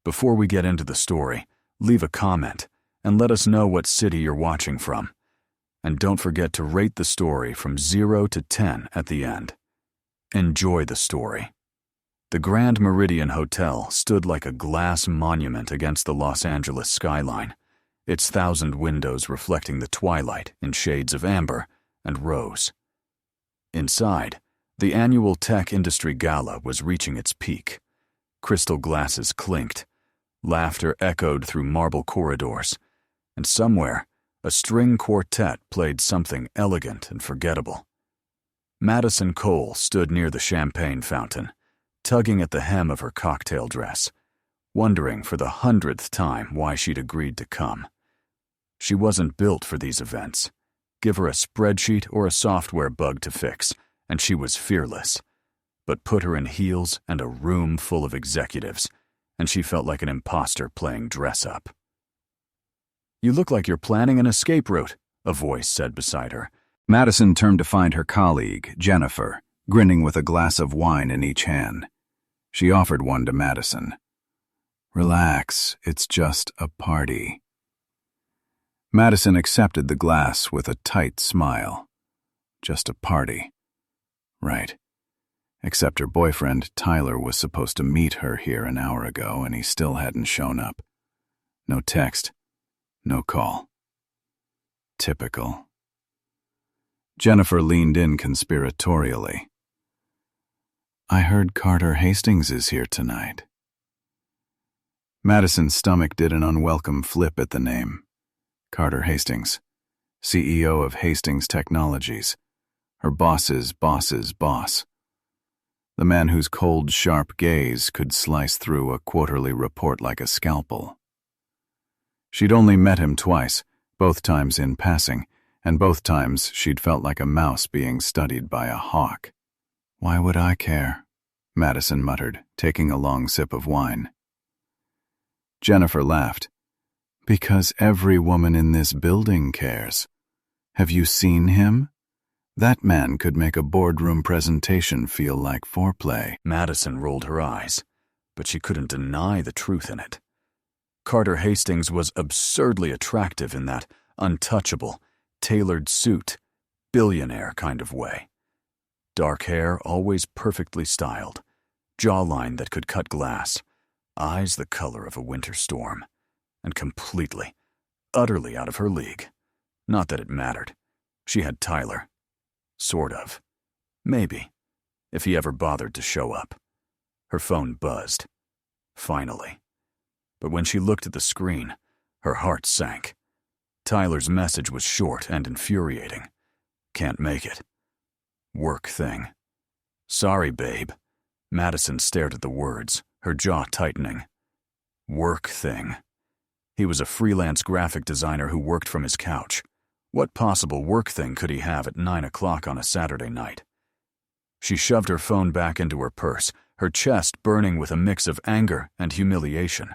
Before we get into the story, leave a comment and let us know what city you're watching from. And don't forget to rate the story from 0 to 10 at the end. Enjoy the story. The Grand Meridian Hotel stood like a glass monument against the Los Angeles skyline, its 1,000 windows reflecting the twilight in shades of amber and rose. Inside, the annual tech industry gala was reaching its peak. Crystal glasses clinked, laughter echoed through marble corridors, and somewhere, a string quartet played something elegant and forgettable. Madison Cole stood near the champagne fountain, tugging at the hem of her cocktail dress, wondering for the 100th time why she'd agreed to come. She wasn't built for these events. Give her a spreadsheet or a software bug to fix, and she was fearless. But put her in heels and a room full of executives, and she felt like an imposter playing dress-up. "You look like you're planning an escape route," a voice said beside her. Madison turned to find her colleague, Jennifer, grinning with a glass of wine in each hand. She offered one to Madison. "Relax, it's just a party." Madison accepted the glass with a tight smile. Just a party. Right. Except her boyfriend, Tyler, was supposed to meet her here an hour ago, and he still hadn't shown up. No text. No call. Typical. Jennifer leaned in conspiratorially. "I heard Carter Hastings is here tonight." Madison's stomach did an unwelcome flip at the name. Carter Hastings, CEO of Hastings Technologies, her boss's boss's boss. The man whose cold, sharp gaze could slice through a quarterly report like a scalpel. She'd only met him twice, both times in passing, and both times she'd felt like a mouse being studied by a hawk. "Why would I care?" Madison muttered, taking a long sip of wine. Jennifer laughed. "Because every woman in this building cares. Have you seen him? That man could make a boardroom presentation feel like foreplay." Madison rolled her eyes, but she couldn't deny the truth in it. Carter Hastings was absurdly attractive in that untouchable, tailored suit, billionaire kind of way. Dark hair always perfectly styled, jawline that could cut glass, eyes the color of a winter storm, and completely, utterly out of her league. Not that it mattered. She had Tyler. Sort of. Maybe, if he ever bothered to show up. Her phone buzzed. Finally. But when she looked at the screen, her heart sank. Tyler's message was short and infuriating. "Can't make it. Work thing." "Sorry, babe." Madison stared at the words, her jaw tightening. Work thing. He was a freelance graphic designer who worked from his couch. What possible work thing could he have at 9 o'clock on a Saturday night? She shoved her phone back into her purse, her chest burning with a mix of anger and humiliation.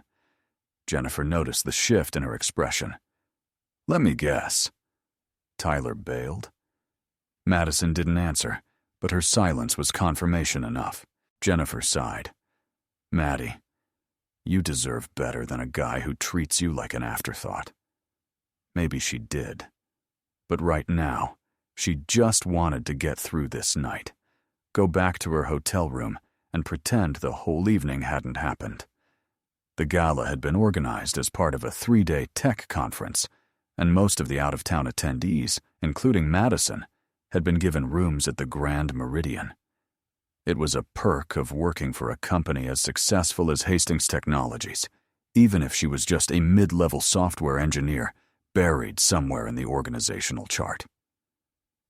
Jennifer noticed the shift in her expression. "Let me guess. Tyler bailed?" Madison didn't answer, but her silence was confirmation enough. Jennifer sighed. "Maddie, you deserve better than a guy who treats you like an afterthought." Maybe she did. But right now, she just wanted to get through this night, go back to her hotel room, and pretend the whole evening hadn't happened. The gala had been organized as part of a 3-day tech conference, and most of the out-of-town attendees, including Madison, had been given rooms at the Grand Meridian. It was a perk of working for a company as successful as Hastings Technologies, even if she was just a mid-level software engineer buried somewhere in the organizational chart.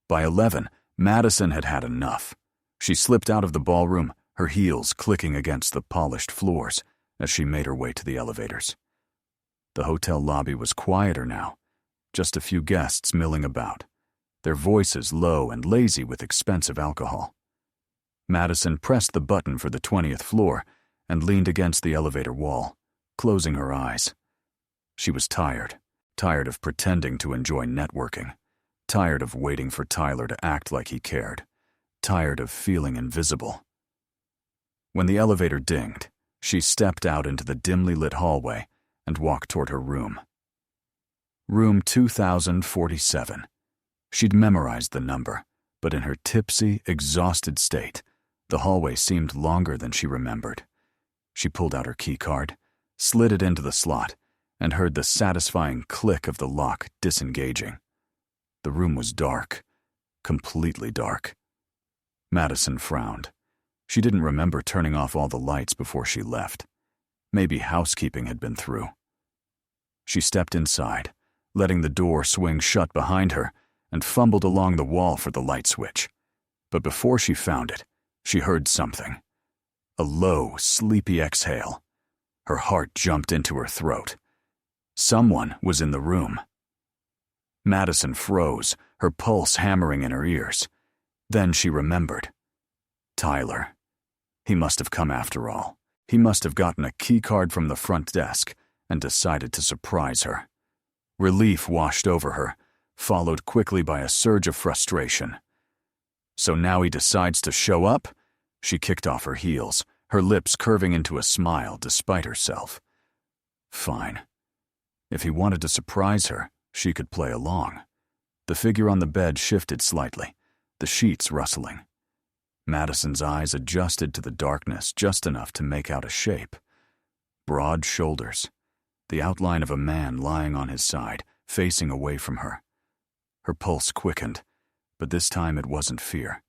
By 11, Madison had had enough. She slipped out of the ballroom, her heels clicking against the polished floors as she made her way to the elevators. The hotel lobby was quieter now, just a few guests milling about, their voices low and lazy with expensive alcohol. Madison pressed the button for the 20th floor and leaned against the elevator wall, closing her eyes. She was tired of pretending to enjoy networking, tired of waiting for Tyler to act like he cared, tired of feeling invisible. When the elevator dinged, She stepped out into the dimly lit hallway and walked toward her room. Room 2047. She'd memorized the number, but in her tipsy, exhausted state, the hallway seemed longer than she remembered. She pulled out her key card, slid it into the slot, and heard the satisfying click of the lock disengaging. The room was dark, completely dark. Madison frowned. She didn't remember turning off all the lights before she left. Maybe housekeeping had been through. She stepped inside, letting the door swing shut behind her, and fumbled along the wall for the light switch. But before she found it, she heard something. A low, sleepy exhale. Her heart jumped into her throat. Someone was in the room. Madison froze, her pulse hammering in her ears. Then she remembered. Tyler. He must have come after all. He must have gotten a key card from the front desk and decided to surprise her. Relief washed over her, followed quickly by a surge of frustration. So now he decides to show up? She kicked off her heels, her lips curving into a smile despite herself. Fine. If he wanted to surprise her, she could play along. The figure on the bed shifted slightly, the sheets rustling. Madison's eyes adjusted to the darkness just enough to make out a shape. Broad shoulders, the outline of a man lying on his side, facing away from her. Her pulse quickened, but this time it wasn't fear.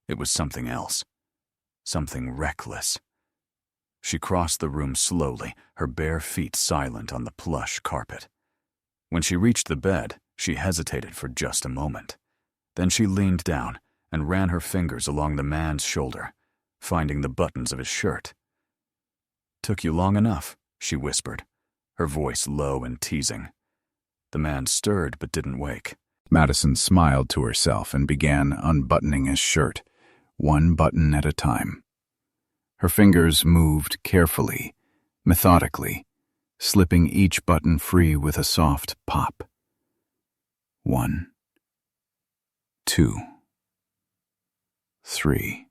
It was something else. Something reckless. She crossed the room slowly, her bare feet silent on the plush carpet. When she reached the bed, she hesitated for just a moment. Then she leaned down and ran her fingers along the man's shoulder, finding the buttons of his shirt. "Took you long enough," she whispered, her voice low and teasing. The man stirred but didn't wake. Madison smiled to herself and began unbuttoning his shirt, one button at a time. Her fingers moved carefully, methodically, slipping each button free with a soft pop. 1, 2, 3.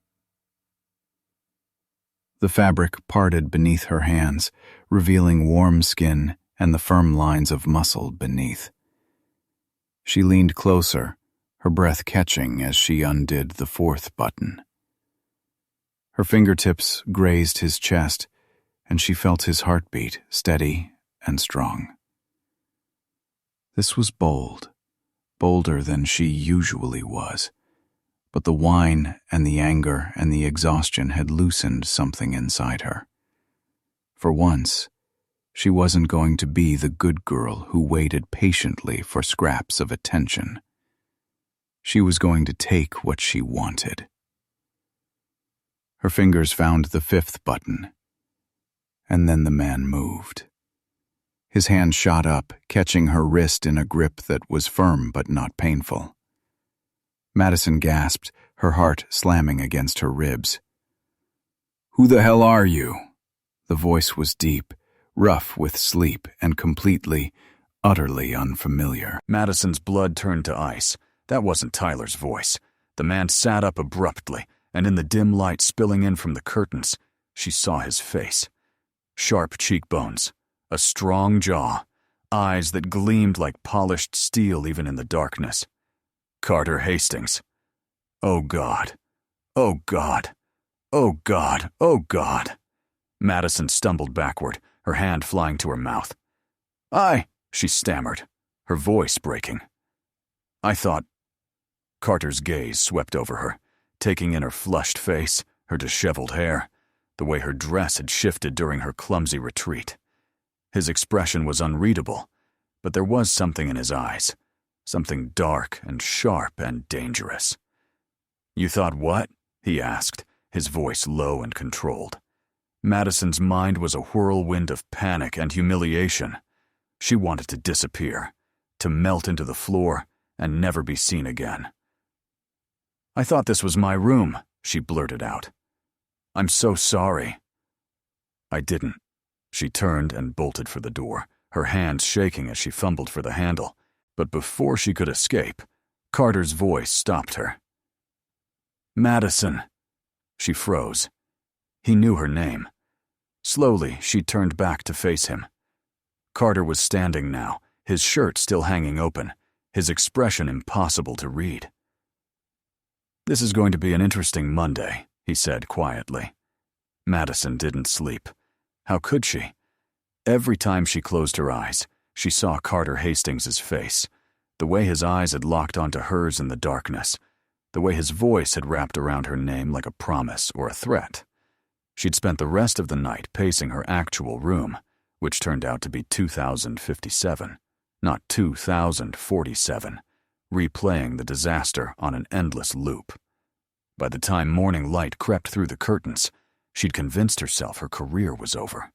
The fabric parted beneath her hands, revealing warm skin and the firm lines of muscle beneath. She leaned closer, her breath catching as she undid the fourth button. Her fingertips grazed his chest, and she felt his heartbeat steady and strong. This was bold, bolder than she usually was, but the wine and the anger and the exhaustion had loosened something inside her. For once, she wasn't going to be the good girl who waited patiently for scraps of attention. She was going to take what she wanted. Her fingers found the fifth button, and then the man moved. His hand shot up, catching her wrist in a grip that was firm but not painful. Madison gasped, her heart slamming against her ribs. "Who the hell are you?" The voice was deep, rough with sleep, and completely, utterly unfamiliar. Madison's blood turned to ice. That wasn't Tyler's voice. The man sat up abruptly, and in the dim light spilling in from the curtains, she saw his face. Sharp cheekbones, a strong jaw, eyes that gleamed like polished steel even in the darkness. Carter Hastings. Oh God. Oh God. Oh God. Oh God. Madison stumbled backward, her hand flying to her mouth. She stammered, her voice breaking. "I thought—" Carter's gaze swept over her, taking in her flushed face, her disheveled hair, the way her dress had shifted during her clumsy retreat. His expression was unreadable, but there was something in his eyes, something dark and sharp and dangerous. "You thought what?" he asked, his voice low and controlled. Madison's mind was a whirlwind of panic and humiliation. She wanted to disappear, to melt into the floor and never be seen again. "I thought this was my room," she blurted out. "I'm so sorry." "I didn't." She turned and bolted for the door, her hands shaking as she fumbled for the handle. But before she could escape, Carter's voice stopped her. "Madison." She froze. He knew her name. Slowly, she turned back to face him. Carter was standing now, his shirt still hanging open, his expression impossible to read. "This is going to be an interesting Monday," he said quietly. Madison didn't sleep. How could she? Every time she closed her eyes, she saw Carter Hastings' face, the way his eyes had locked onto hers in the darkness, the way his voice had wrapped around her name like a promise or a threat. She'd spent the rest of the night pacing her actual room, which turned out to be 2057, not 2047, replaying the disaster on an endless loop. By the time morning light crept through the curtains, she'd convinced herself her career was over.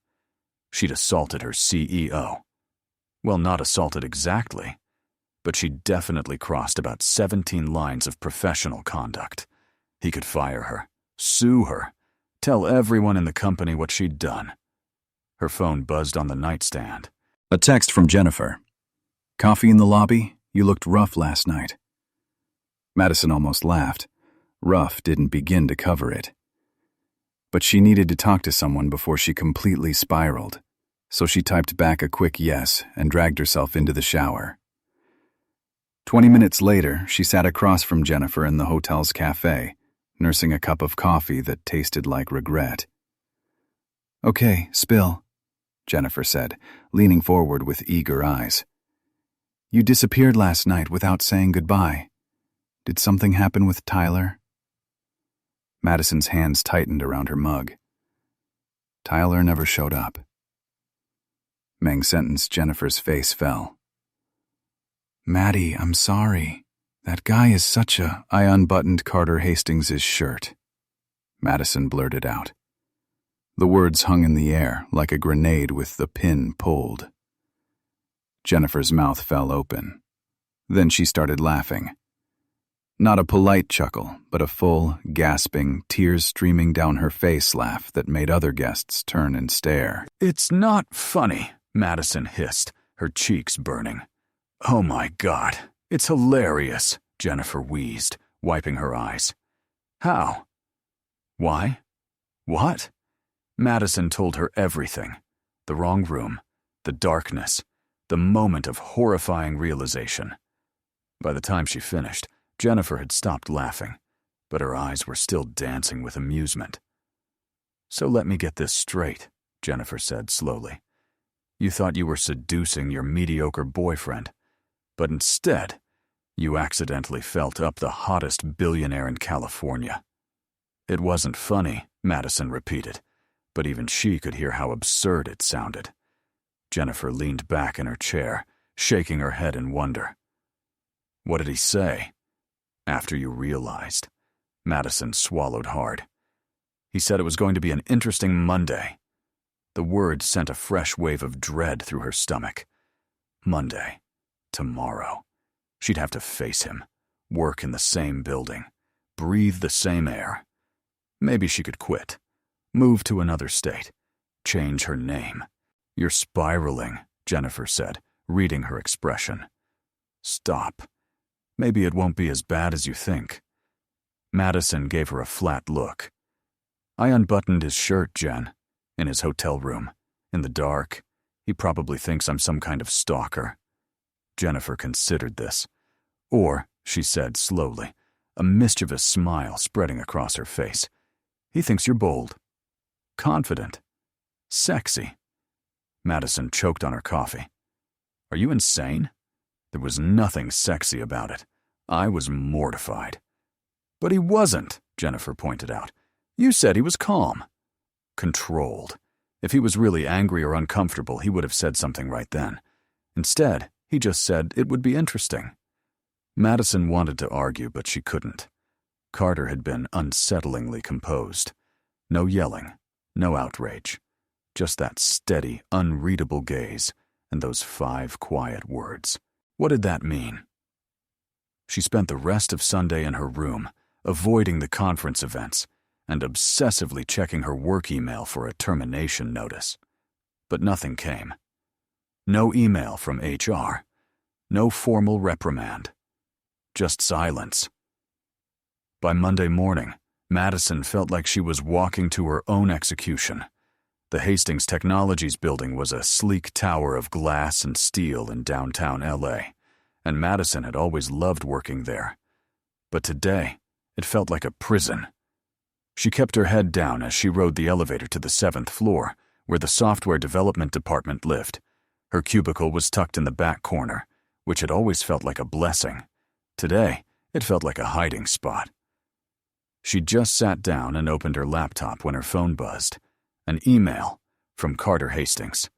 She'd assaulted her CEO. Well, not assaulted exactly, but she'd definitely crossed about 17 lines of professional conduct. He could fire her, sue her, tell everyone in the company what she'd done. Her phone buzzed on the nightstand. A text from Jennifer. "Coffee in the lobby? You looked rough last night." Madison almost laughed. Rough didn't begin to cover it. But she needed to talk to someone before she completely spiraled, so she typed back a quick yes and dragged herself into the shower. 20 minutes later, she sat across from Jennifer in the hotel's cafe, nursing a cup of coffee that tasted like regret. "Okay, spill," Jennifer said, leaning forward with eager eyes. "You disappeared last night without saying goodbye. Did something happen with Tyler?" Madison's hands tightened around her mug. "Tyler never showed up." Meng sentenced Jennifer's face fell. "Maddie, I'm sorry. That guy is such a—" I unbuttoned Carter Hastings' shirt. Madison blurted out. The words hung in the air like a grenade with the pin pulled. Jennifer's mouth fell open. Then she started laughing. Not a polite chuckle, but a full, gasping, tears streaming down her face laugh that made other guests turn and stare. "It's not funny," Madison hissed, her cheeks burning. "Oh my God, it's hilarious," Jennifer wheezed, wiping her eyes. "How? Why? What?" Madison told her everything. The wrong room, the darkness, the moment of horrifying realization. By the time she finished, Jennifer had stopped laughing, but her eyes were still dancing with amusement. "So let me get this straight," Jennifer said slowly. "You thought you were seducing your mediocre boyfriend, but instead, you accidentally felt up the hottest billionaire in California." "It wasn't funny," Madison repeated, but even she could hear how absurd it sounded. Jennifer leaned back in her chair, shaking her head in wonder. "What did he say?" "After you realized." Madison swallowed hard. "He said it was going to be an interesting Monday." The word sent a fresh wave of dread through her stomach. Monday. Tomorrow. She'd have to face him, work in the same building, breathe the same air. Maybe she could quit, move to another state, change her name. "You're spiraling," Jennifer said, reading her expression. "Stop. Maybe it won't be as bad as you think." Madison gave her a flat look. "I unbuttoned his shirt, Jen, in his hotel room, in the dark. He probably thinks I'm some kind of stalker." Jennifer considered this. "Or," she said slowly, a mischievous smile spreading across her face, "he thinks you're bold, confident, sexy." Madison choked on her coffee. "Are you insane?" There was nothing sexy about it. I was mortified. "But he wasn't," Jennifer pointed out. "You said he was calm." "Controlled. If he was really angry or uncomfortable, he would have said something right then. Instead, he just said it would be interesting." Madison wanted to argue, but she couldn't. Carter had been unsettlingly composed. No yelling, no outrage. Just that steady, unreadable gaze and those 5 quiet words. What did that mean? She spent the rest of Sunday in her room, avoiding the conference events and obsessively checking her work email for a termination notice. But nothing came. No email from HR. No formal reprimand. Just silence. By Monday morning, Madison felt like she was walking to her own execution. The Hastings Technologies building was a sleek tower of glass and steel in downtown LA, and Madison had always loved working there. But today, it felt like a prison. She kept her head down as she rode the elevator to the 7th floor, where the software development department lived. Her cubicle was tucked in the back corner, which had always felt like a blessing. Today, it felt like a hiding spot. She just sat down and opened her laptop when her phone buzzed. An email from Carter Hastings.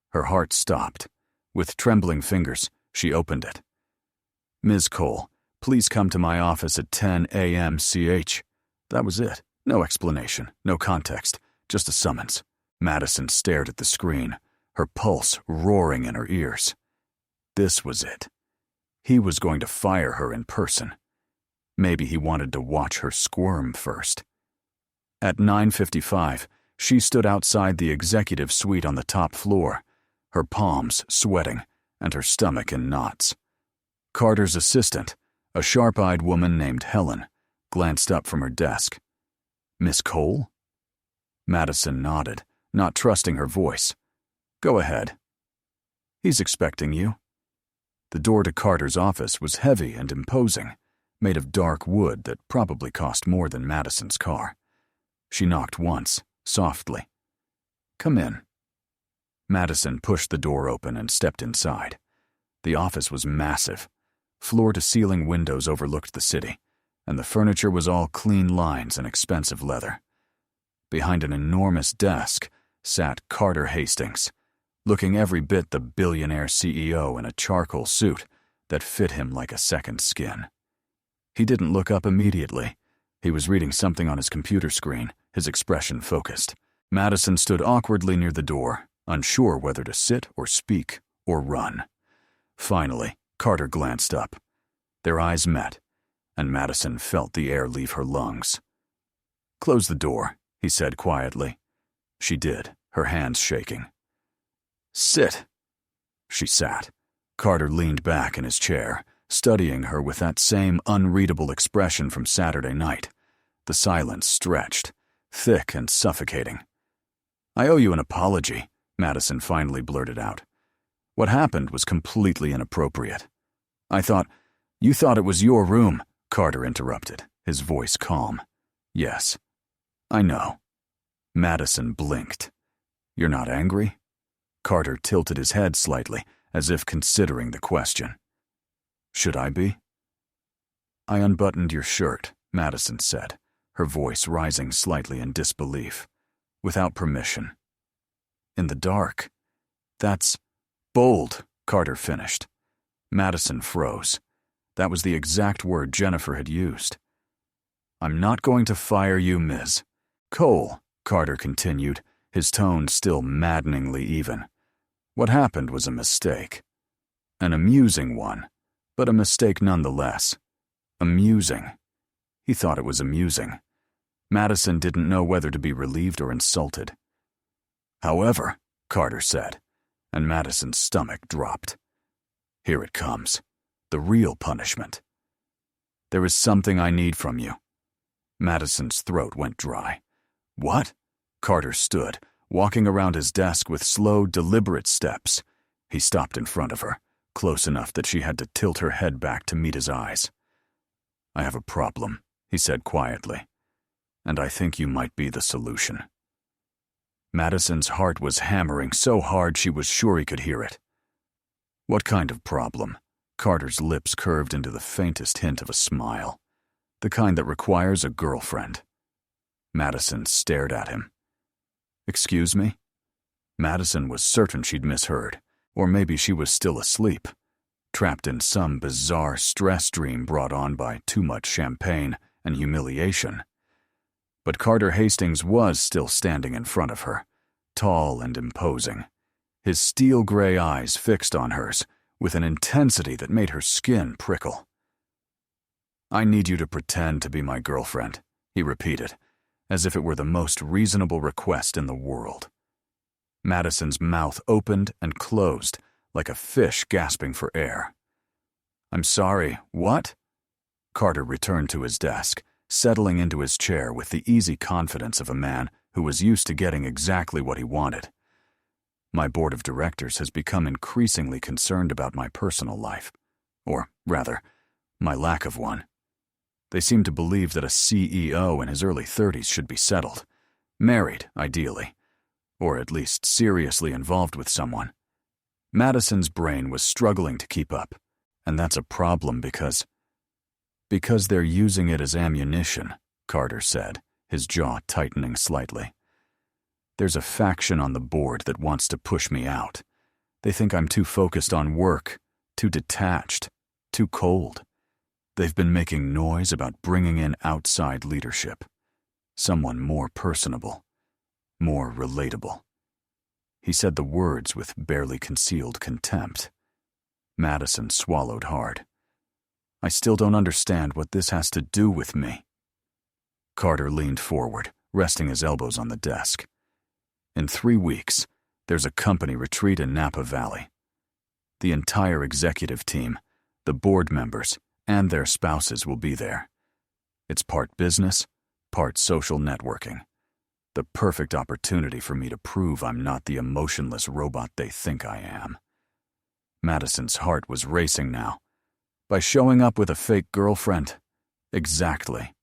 Her heart stopped. With trembling fingers, she opened it. "Ms. Cole, please come to my office at 10 a.m. CH. That was it. No explanation, no context, just a summons. Madison stared at the screen, her pulse roaring in her ears. This was it. He was going to fire her in person. Maybe he wanted to watch her squirm first. At 9:55, she stood outside the executive suite on the top floor, her palms sweating and her stomach in knots. Carter's assistant, a sharp-eyed woman named Helen, glanced up from her desk. "Miss Cole?" Madison nodded, not trusting her voice. "Go ahead." "He's expecting you." The door to Carter's office was heavy and imposing, made of dark wood that probably cost more than Madison's car. She knocked once, softly. "Come in." Madison pushed the door open and stepped inside. The office was massive. Floor-to-ceiling windows overlooked the city, and the furniture was all clean lines and expensive leather. Behind an enormous desk sat Carter Hastings, looking every bit the billionaire CEO in a charcoal suit that fit him like a second skin. He didn't look up immediately. He was reading something on his computer screen, his expression focused. Madison stood awkwardly near the door, unsure whether to sit or speak or run. Finally, Carter glanced up. Their eyes met, and Madison felt the air leave her lungs. "Close the door," he said quietly. She did, her hands shaking. "Sit." She sat. Carter leaned back in his chair, studying her with that same unreadable expression from Saturday night. The silence stretched, thick and suffocating. "I owe you an apology," Madison finally blurted out. "What happened was completely inappropriate." You thought it was your room," Carter interrupted, his voice calm. "Yes, I know." Madison blinked. "You're not angry?" Carter tilted his head slightly, as if considering the question. "Should I be?" "I unbuttoned your shirt," Madison said, her voice rising slightly in disbelief. "Without permission. In the dark. That's bold," Carter finished. Madison froze. That was the exact word Jennifer had used. "I'm not going to fire you, Ms. Cole," Carter continued, his tone still maddeningly even. "What happened was a mistake. An amusing one, but a mistake nonetheless. Amusing." He thought it was amusing. Madison didn't know whether to be relieved or insulted. "However," Carter said, and Madison's stomach dropped. "Here it comes. The real punishment. There is something I need from you." Madison's throat went dry. "What?" Carter stood, walking around his desk with slow, deliberate steps. He stopped in front of her, close enough that she had to tilt her head back to meet his eyes. "I have a problem," he said quietly, "and I think you might be the solution." Madison's heart was hammering so hard she was sure he could hear it. "What kind of problem?" Carter's lips curved into the faintest hint of a smile. "The kind that requires a girlfriend." Madison stared at him. "Excuse me?" Madison was certain she'd misheard, or maybe she was still asleep, trapped in some bizarre stress dream brought on by too much champagne and humiliation. But Carter Hastings was still standing in front of her, tall and imposing, his steel-gray eyes fixed on hers with an intensity that made her skin prickle. "I need you to pretend to be my girlfriend," he repeated, as if it were the most reasonable request in the world. Madison's mouth opened and closed like a fish gasping for air. "I'm sorry, what?" Carter returned to his desk, settling into his chair with the easy confidence of a man who was used to getting exactly what he wanted. My board of directors has become increasingly concerned about my personal life, or rather, my lack of one. They seem to believe that a CEO in his early 30s should be settled, married, ideally, or at least seriously involved with someone. Madison's brain was struggling to keep up, and that's a problem because they're using it as ammunition, Carter said, his jaw tightening slightly. There's a faction on the board that wants to push me out. They think I'm too focused on work, too detached, too cold. They've been making noise about bringing in outside leadership, someone more personable, more relatable. He said the words with barely concealed contempt. Madison swallowed hard. I still don't understand what this has to do with me. Carter leaned forward, resting his elbows on the desk. In 3 weeks, there's a company retreat in Napa Valley. The entire executive team, the board members, and their spouses will be there. It's part business, part social networking. The perfect opportunity for me to prove I'm not the emotionless robot they think I am. Madison's heart was racing now. By showing up with a fake girlfriend. Exactly.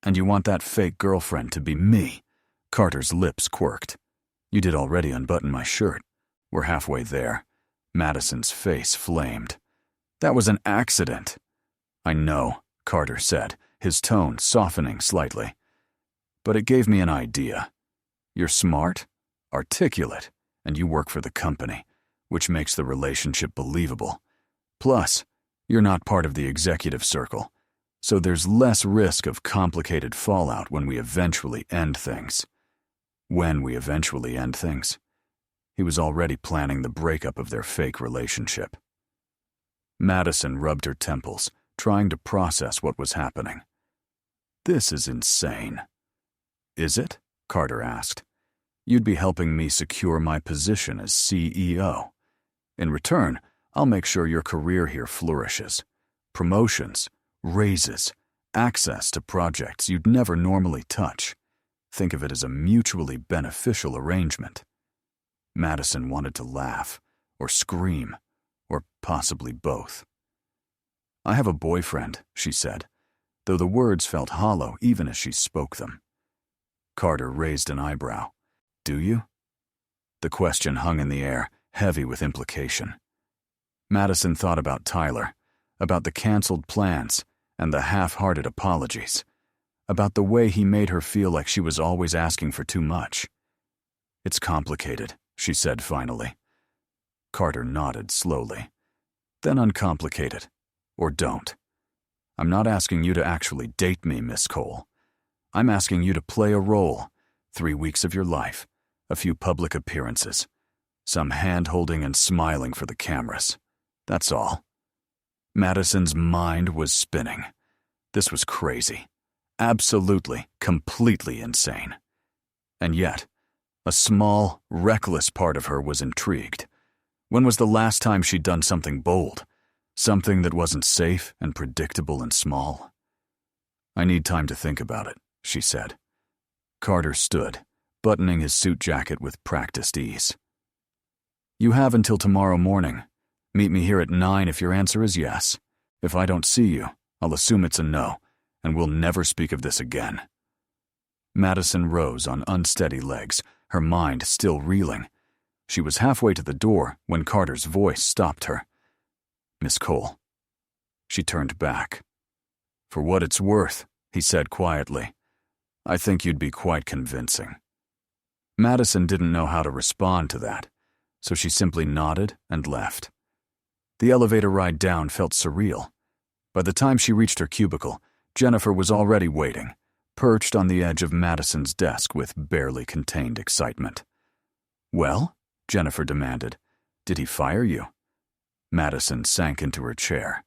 And you want that fake girlfriend to be me? Carter's lips quirked. You did already unbutton my shirt. We're halfway there. Madison's face flamed. That was an accident. I know, Carter said, his tone softening slightly. But it gave me an idea. You're smart, articulate, and you work for the company, which makes the relationship believable. Plus, you're not part of the executive circle, so there's less risk of complicated fallout when we eventually end things. He was already planning the breakup of their fake relationship. Madison rubbed her temples, trying to process what was happening. This is insane. Is it? Carter asked. You'd be helping me secure my position as CEO. In return, I'll make sure your career here flourishes. Promotions, raises, access to projects you'd never normally touch. Think of it as a mutually beneficial arrangement. Madison wanted to laugh, or scream, or possibly both. I have a boyfriend, she said, though the words felt hollow even as she spoke them. Carter raised an eyebrow. Do you? The question hung in the air, heavy with implication. Madison thought about Tyler, about the canceled plans and the half-hearted apologies, about the way he made her feel like she was always asking for too much. It's complicated, she said finally. Carter nodded slowly. Then uncomplicate it, or don't. I'm not asking you to actually date me, Miss Cole. I'm asking you to play a role, 3 weeks of your life, a few public appearances, some hand-holding and smiling for the cameras. That's all. Madison's mind was spinning. This was crazy. Absolutely, completely insane. And yet, a small, reckless part of her was intrigued. When was the last time she'd done something bold? Something that wasn't safe and predictable and small? I need time to think about it, she said. Carter stood, buttoning his suit jacket with practiced ease. You have until tomorrow morning. Meet me here at 9 if your answer is yes. If I don't see you, I'll assume it's a no, and we'll never speak of this again. Madison rose on unsteady legs, her mind still reeling. She was halfway to the door when Carter's voice stopped her. Miss Cole. She turned back. For what it's worth, he said quietly, I think you'd be quite convincing. Madison didn't know how to respond to that, so she simply nodded and left. The elevator ride down felt surreal. By the time she reached her cubicle, Jennifer was already waiting, perched on the edge of Madison's desk with barely contained excitement. Well? Jennifer demanded. Did he fire you? Madison sank into her chair.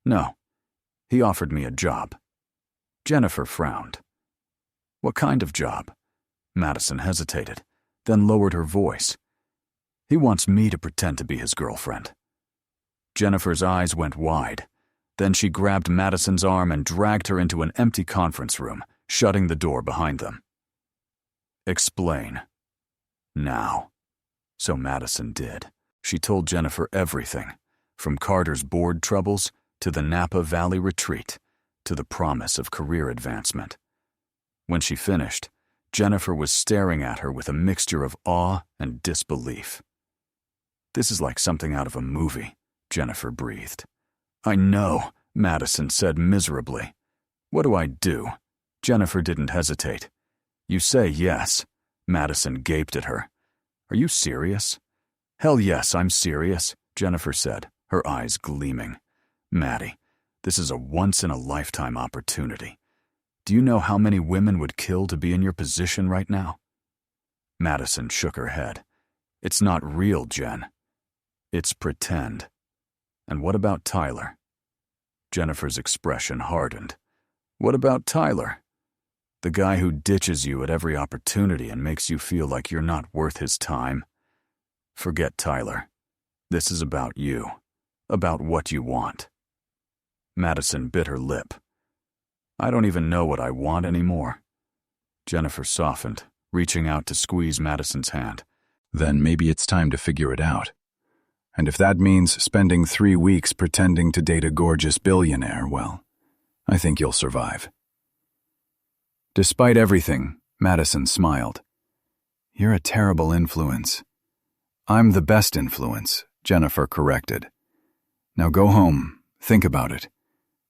No. He offered me a job. Jennifer frowned. What kind of job? Madison hesitated, then lowered her voice. He wants me to pretend to be his girlfriend. Jennifer's eyes went wide. Then she grabbed Madison's arm and dragged her into an empty conference room, shutting the door behind them. Explain. Now. So Madison did. She told Jennifer everything, from Carter's board troubles to the Napa Valley retreat to the promise of career advancement. When she finished, Jennifer was staring at her with a mixture of awe and disbelief. "This is like something out of a movie," Jennifer breathed. "I know," Madison said miserably. "What do I do?" Jennifer didn't hesitate. "You say yes." Madison gaped at her. "Are you serious?" "Hell yes, I'm serious," Jennifer said, her eyes gleaming. "Maddie, this is a once-in-a-lifetime opportunity. Do you know how many women would kill to be in your position right now?" Madison shook her head. "It's not real, Jen. It's pretend. And what about Tyler?" Jennifer's expression hardened. "What about Tyler? The guy who ditches you at every opportunity and makes you feel like you're not worth his time? Forget Tyler. This is about you. About what you want." Madison bit her lip. "I don't even know what I want anymore." Jennifer softened, reaching out to squeeze Madison's hand. Then maybe it's time to figure it out. And if that means spending 3 weeks pretending to date a gorgeous billionaire, well, I think you'll survive. Despite everything, Madison smiled. "You're a terrible influence." "I'm the best influence," Jennifer corrected. "Now go home, think about it,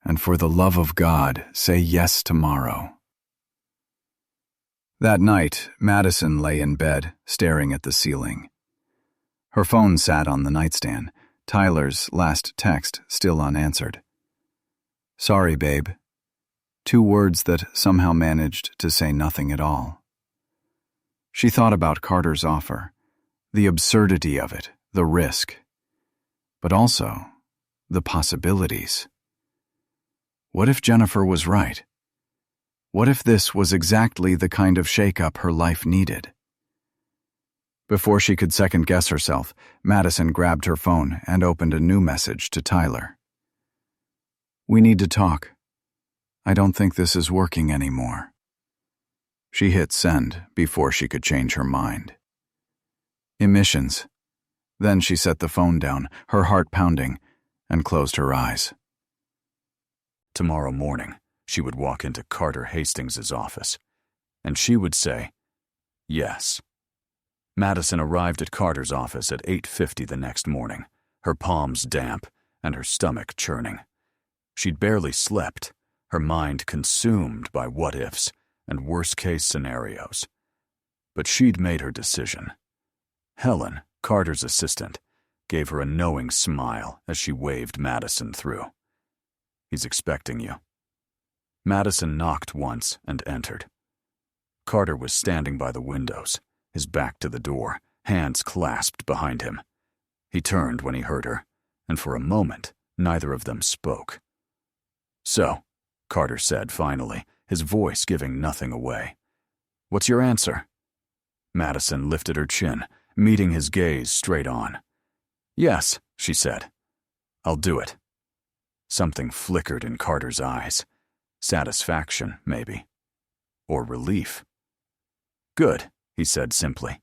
and for the love of God, say yes tomorrow." That night, Madison lay in bed, staring at the ceiling. Her phone sat on the nightstand, Tyler's last text still unanswered. "Sorry, babe." 2 words that somehow managed to say nothing at all. She thought about Carter's offer, the absurdity of it, the risk, but also the possibilities. What if Jennifer was right? What if this was exactly the kind of shake-up her life needed? Before she could second-guess herself, Madison grabbed her phone and opened a new message to Tyler. "We need to talk. I don't think this is working anymore." She hit send before she could change her mind. Emissions. Then she set the phone down, her heart pounding, and closed her eyes. Tomorrow morning, she would walk into Carter Hastings's office, and she would say, yes. Madison arrived at Carter's office at 8:50 the next morning, her palms damp and her stomach churning. She'd barely slept, her mind consumed by what-ifs and worst-case scenarios. But she'd made her decision. Helen, Carter's assistant, gave her a knowing smile as she waved Madison through. "He's expecting you." Madison knocked once and entered. Carter was standing by the windows, his back to the door, hands clasped behind him. He turned when he heard her, and for a moment, neither of them spoke. "So," Carter said finally, his voice giving nothing away. "What's your answer?" Madison lifted her chin, meeting his gaze straight on. "Yes," she said. "I'll do it." Something flickered in Carter's eyes. Satisfaction, maybe. Or relief. "Good," he said simply.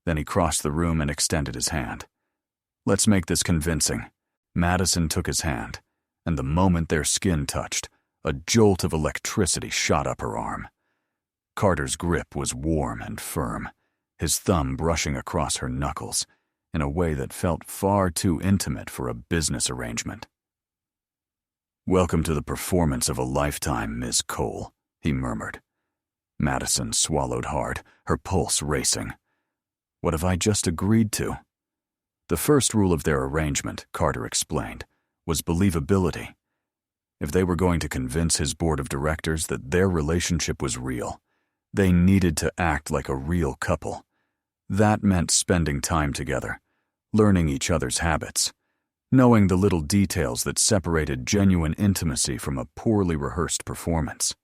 Then he crossed the room and extended his hand. "Let's make this convincing." Madison took his hand, and the moment their skin touched, a jolt of electricity shot up her arm. Carter's grip was warm and firm, his thumb brushing across her knuckles in a way that felt far too intimate for a business arrangement. "Welcome to the performance of a lifetime, Miss Cole," he murmured. Madison swallowed hard, her pulse racing. What have I just agreed to? The first rule of their arrangement, Carter explained, was believability. If they were going to convince his board of directors that their relationship was real, they needed to act like a real couple. That meant spending time together, learning each other's habits, knowing the little details that separated genuine intimacy from a poorly rehearsed performance.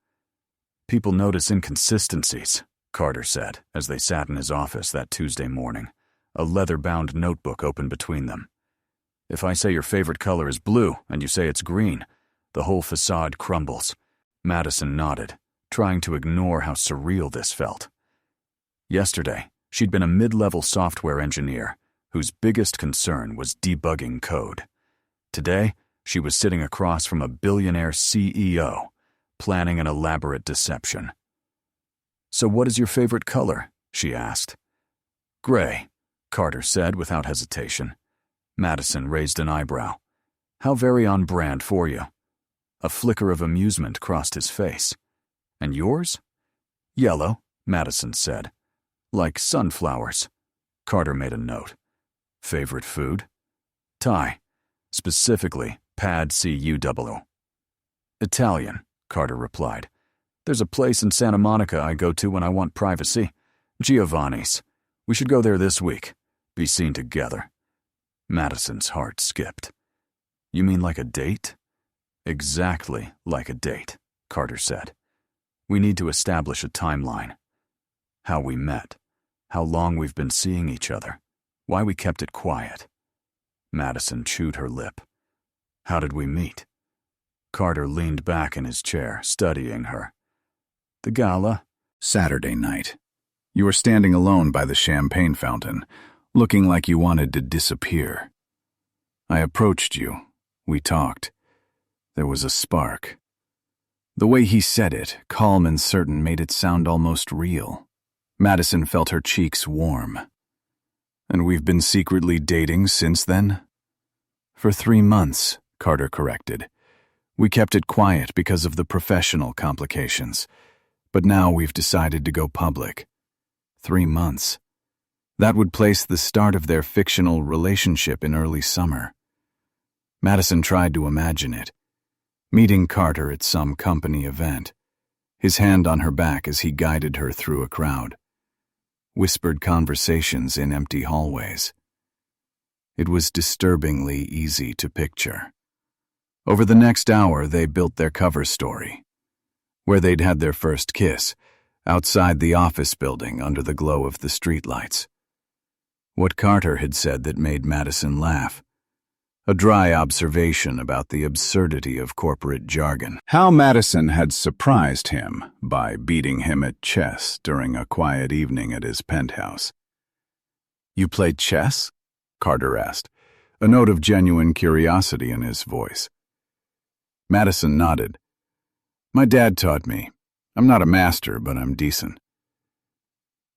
"People notice inconsistencies," Carter said as they sat in his office that Tuesday morning, a leather-bound notebook open between them. "If I say your favorite color is blue and you say it's green, the whole facade crumbles." Madison nodded, trying to ignore how surreal this felt. Yesterday, she'd been a mid-level software engineer whose biggest concern was debugging code. Today, she was sitting across from a billionaire CEO, planning an elaborate deception. "So what is your favorite color?" she asked. "Gray," Carter said without hesitation. Madison raised an eyebrow. "How very on brand for you." A flicker of amusement crossed his face. "And yours?" "Yellow," Madison said. "Like sunflowers." Carter made a note. "Favorite food?" "Thai. Specifically, pad cu. "Italian," Carter replied. "There's a place in Santa Monica I go to when I want privacy. Giovanni's. We should go there this week. Be seen together." Madison's heart skipped. "You mean like a date?" "Exactly like a date," Carter said. "We need to establish a timeline. How we met, how long we've been seeing each other, why we kept it quiet." Madison chewed her lip. "How did we meet?" Carter leaned back in his chair, studying her. "The gala?" Saturday night. You were standing alone by the champagne fountain, looking like you wanted to disappear. I approached you. We talked. There was a spark. The way he said it, calm and certain, made it sound almost real. Madison felt her cheeks warm. "And we've been secretly dating since then?" "For 3 months," Carter corrected. "We kept it quiet because of the professional complications. But now we've decided to go public. 3 months. That would place the start of their fictional relationship in early summer." Madison tried to imagine it. Meeting Carter at some company event, his hand on her back as he guided her through a crowd. Whispered conversations in empty hallways. It was disturbingly easy to picture. Over the next hour, they built their cover story, where they'd had their first kiss, outside the office building under the glow of the streetlights. What Carter had said that made Madison laugh. A dry observation about the absurdity of corporate jargon. How Madison had surprised him by beating him at chess during a quiet evening at his penthouse. "You played chess?" Carter asked, a note of genuine curiosity in his voice. Madison nodded. "My dad taught me. I'm not a master, but I'm decent."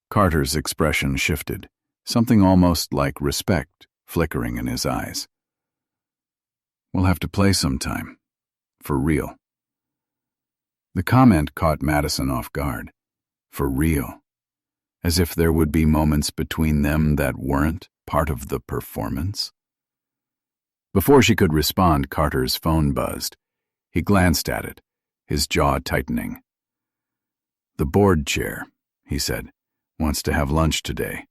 Carter's expression shifted, something almost like respect flickering in his eyes. "We'll have to play sometime. For real." The comment caught Madison off guard. For real. As if there would be moments between them that weren't part of the performance. Before she could respond, Carter's phone buzzed. He glanced at it, his jaw tightening. "The board chair," he said, "wants to have lunch today.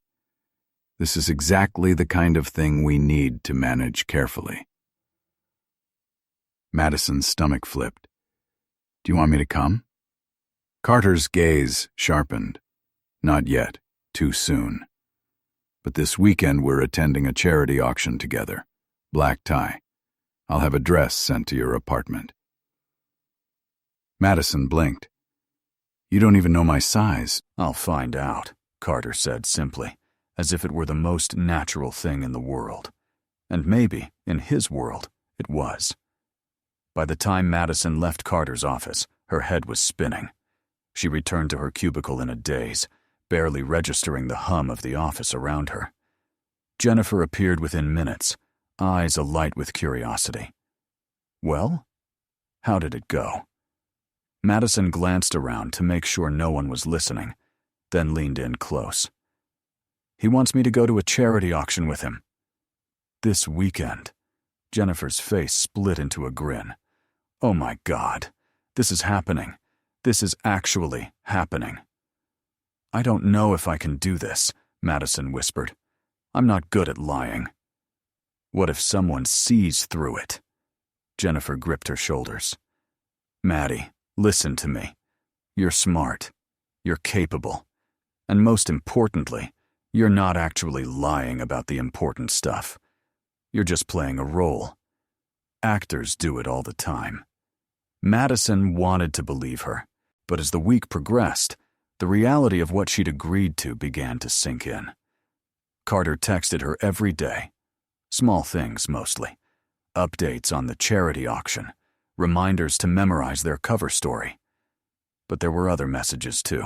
This is exactly the kind of thing we need to manage carefully." Madison's stomach flipped. "Do you want me to come?" Carter's gaze sharpened. "Not yet. Too soon. But this weekend we're attending a charity auction together. Black tie. I'll have a dress sent to your apartment." Madison blinked. "You don't even know my size." "I'll find out," Carter said simply, as if it were the most natural thing in the world. And maybe, in his world, it was. By the time Madison left Carter's office, her head was spinning. She returned to her cubicle in a daze, barely registering the hum of the office around her. Jennifer appeared within minutes, eyes alight with curiosity. "Well? How did it go?" Madison glanced around to make sure no one was listening, then leaned in close. "He wants me to go to a charity auction with him." "This weekend." Jennifer's face split into a grin. "Oh my God, this is happening. This is actually happening." "I don't know if I can do this," Madison whispered. "I'm not good at lying." "What if someone sees through it?" Jennifer gripped her shoulders. "Maddie, listen to me. You're smart. You're capable. And most importantly, you're not actually lying about the important stuff. You're just playing a role. Actors do it all the time." Madison wanted to believe her, but as the week progressed, The reality of what she'd agreed to began to sink in. Carter texted her every day. Small things, mostly. Updates on the charity auction. Reminders to memorize their cover story. But there were other messages, too.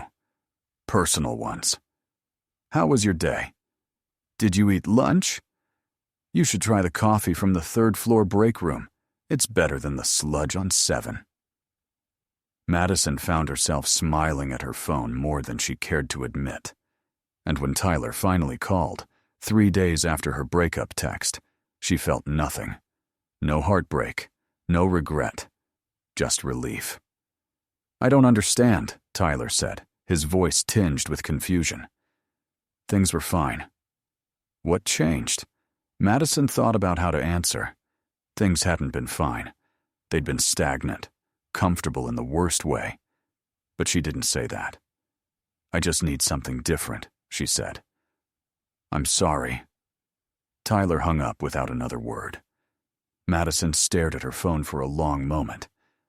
Personal ones. How was your day? Did you eat lunch? You should try the coffee from the third-floor break room. It's better than the sludge on 7. Madison found herself smiling at her phone more than she cared to admit. And when Tyler finally called, 3 days after her breakup text, she felt nothing. No heartbreak, no regret, just relief. "I don't understand," Tyler said, his voice tinged with confusion. Things were fine. What changed? Madison thought about how to answer. Things hadn't been fine. They'd been stagnant, comfortable in the worst way. But she didn't say that. "I just need something different," she said. "I'm sorry." Tyler hung up without another word. Madison stared at her phone for a long moment,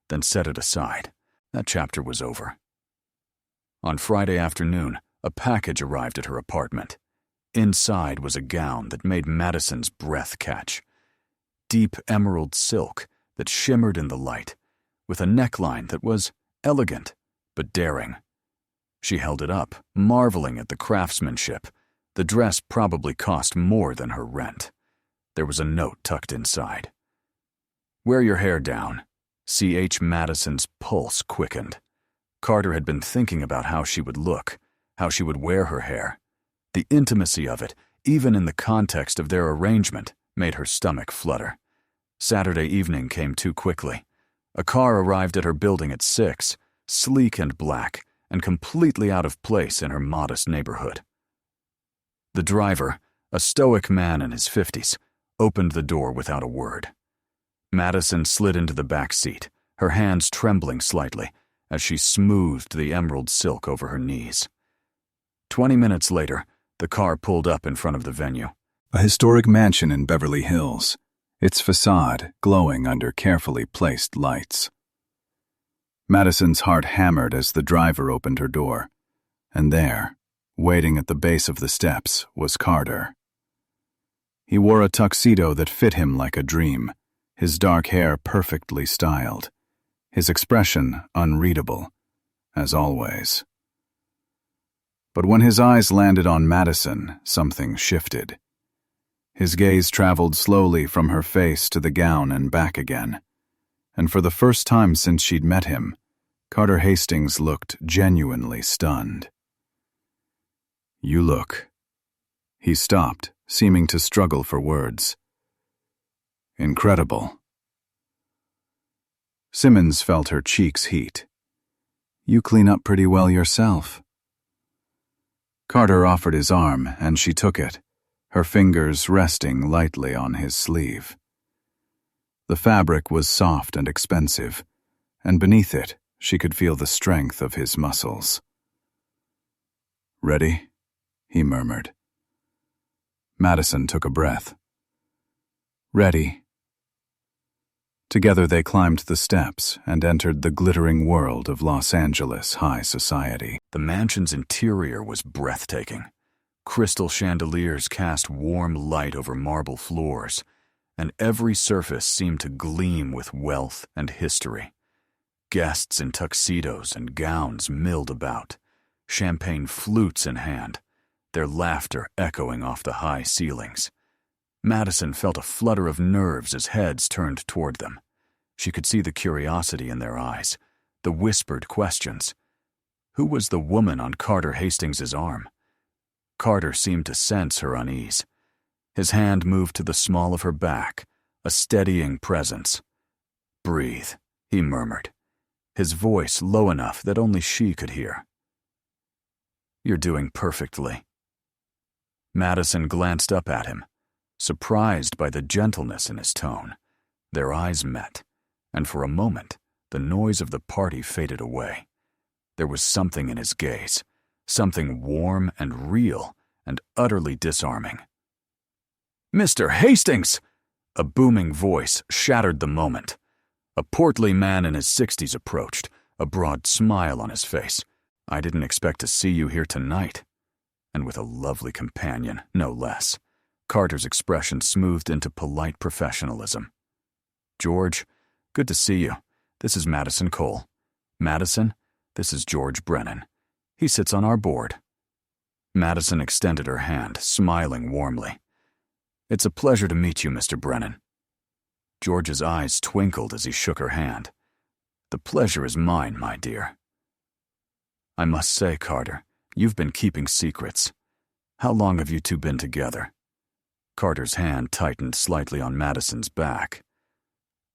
then set it aside. That chapter was over. On Friday afternoon, a package arrived at her apartment. Inside was a gown that made Madison's breath catch. Deep emerald silk that shimmered in the light, with a neckline that was elegant but daring. She held it up, marveling at the craftsmanship. The dress probably cost more than her rent. There was a note tucked inside. "Wear your hair down." C.H. Madison's pulse quickened. Carter had been thinking about how she would look, how she would wear her hair. The intimacy of it, even in the context of their arrangement, made her stomach flutter. Saturday evening came too quickly. A car arrived at her building at 6, sleek and black, and completely out of place in her modest neighborhood. The driver, a stoic man in his 50s, opened the door without a word. Madison slid into the back seat, her hands trembling slightly as she smoothed the emerald silk over her knees. 20 minutes later, the car pulled up in front of the venue. A historic mansion in Beverly Hills, its facade glowing under carefully placed lights. Madison's heart hammered as the driver opened her door, and there, waiting at the base of the steps, was Carter. He wore a tuxedo that fit him like a dream, his dark hair perfectly styled, his expression unreadable, as always. But when his eyes landed on Madison, something shifted. His gaze traveled slowly from her face to the gown and back again, and for the first time since she'd met him, Carter Hastings looked genuinely stunned. "You look." He stopped, seeming to struggle for words. "Incredible." Simmons felt her cheeks heat. "You clean up pretty well yourself." Carter offered his arm, and she took it, her fingers resting lightly on his sleeve. The fabric was soft and expensive, and beneath it she could feel the strength of his muscles. "Ready?" he murmured. Madison took a breath. "Ready." Together they climbed the steps and entered the glittering world of Los Angeles high society. The mansion's interior was breathtaking. Crystal chandeliers cast warm light over marble floors, and every surface seemed to gleam with wealth and history. Guests in tuxedos and gowns milled about, champagne flutes in hand, their laughter echoing off the high ceilings. Madison felt a flutter of nerves as heads turned toward them. She could see the curiosity in their eyes, the whispered questions. Who was the woman on Carter Hastings's arm? Carter seemed to sense her unease. His hand moved to the small of her back, a steadying presence. "Breathe," he murmured, his voice low enough that only she could hear. "You're doing perfectly." Madison glanced up at him, surprised by the gentleness in his tone. Their eyes met, and for a moment, the noise of the party faded away. There was something in his gaze, something warm and real and utterly disarming. "Mr. Hastings!" A booming voice shattered the moment. A portly man in his 60s approached, a broad smile on his face. I didn't expect to see you here tonight. And with a lovely companion, no less. Carter's expression smoothed into polite professionalism. George, good to see you. This is Madison Cole. Madison, this is George Brennan. He sits on our board. Madison extended her hand, smiling warmly. It's a pleasure to meet you, Mr. Brennan. George's eyes twinkled as he shook her hand. The pleasure is mine, my dear. I must say, Carter, you've been keeping secrets. How long have you two been together? Carter's hand tightened slightly on Madison's back.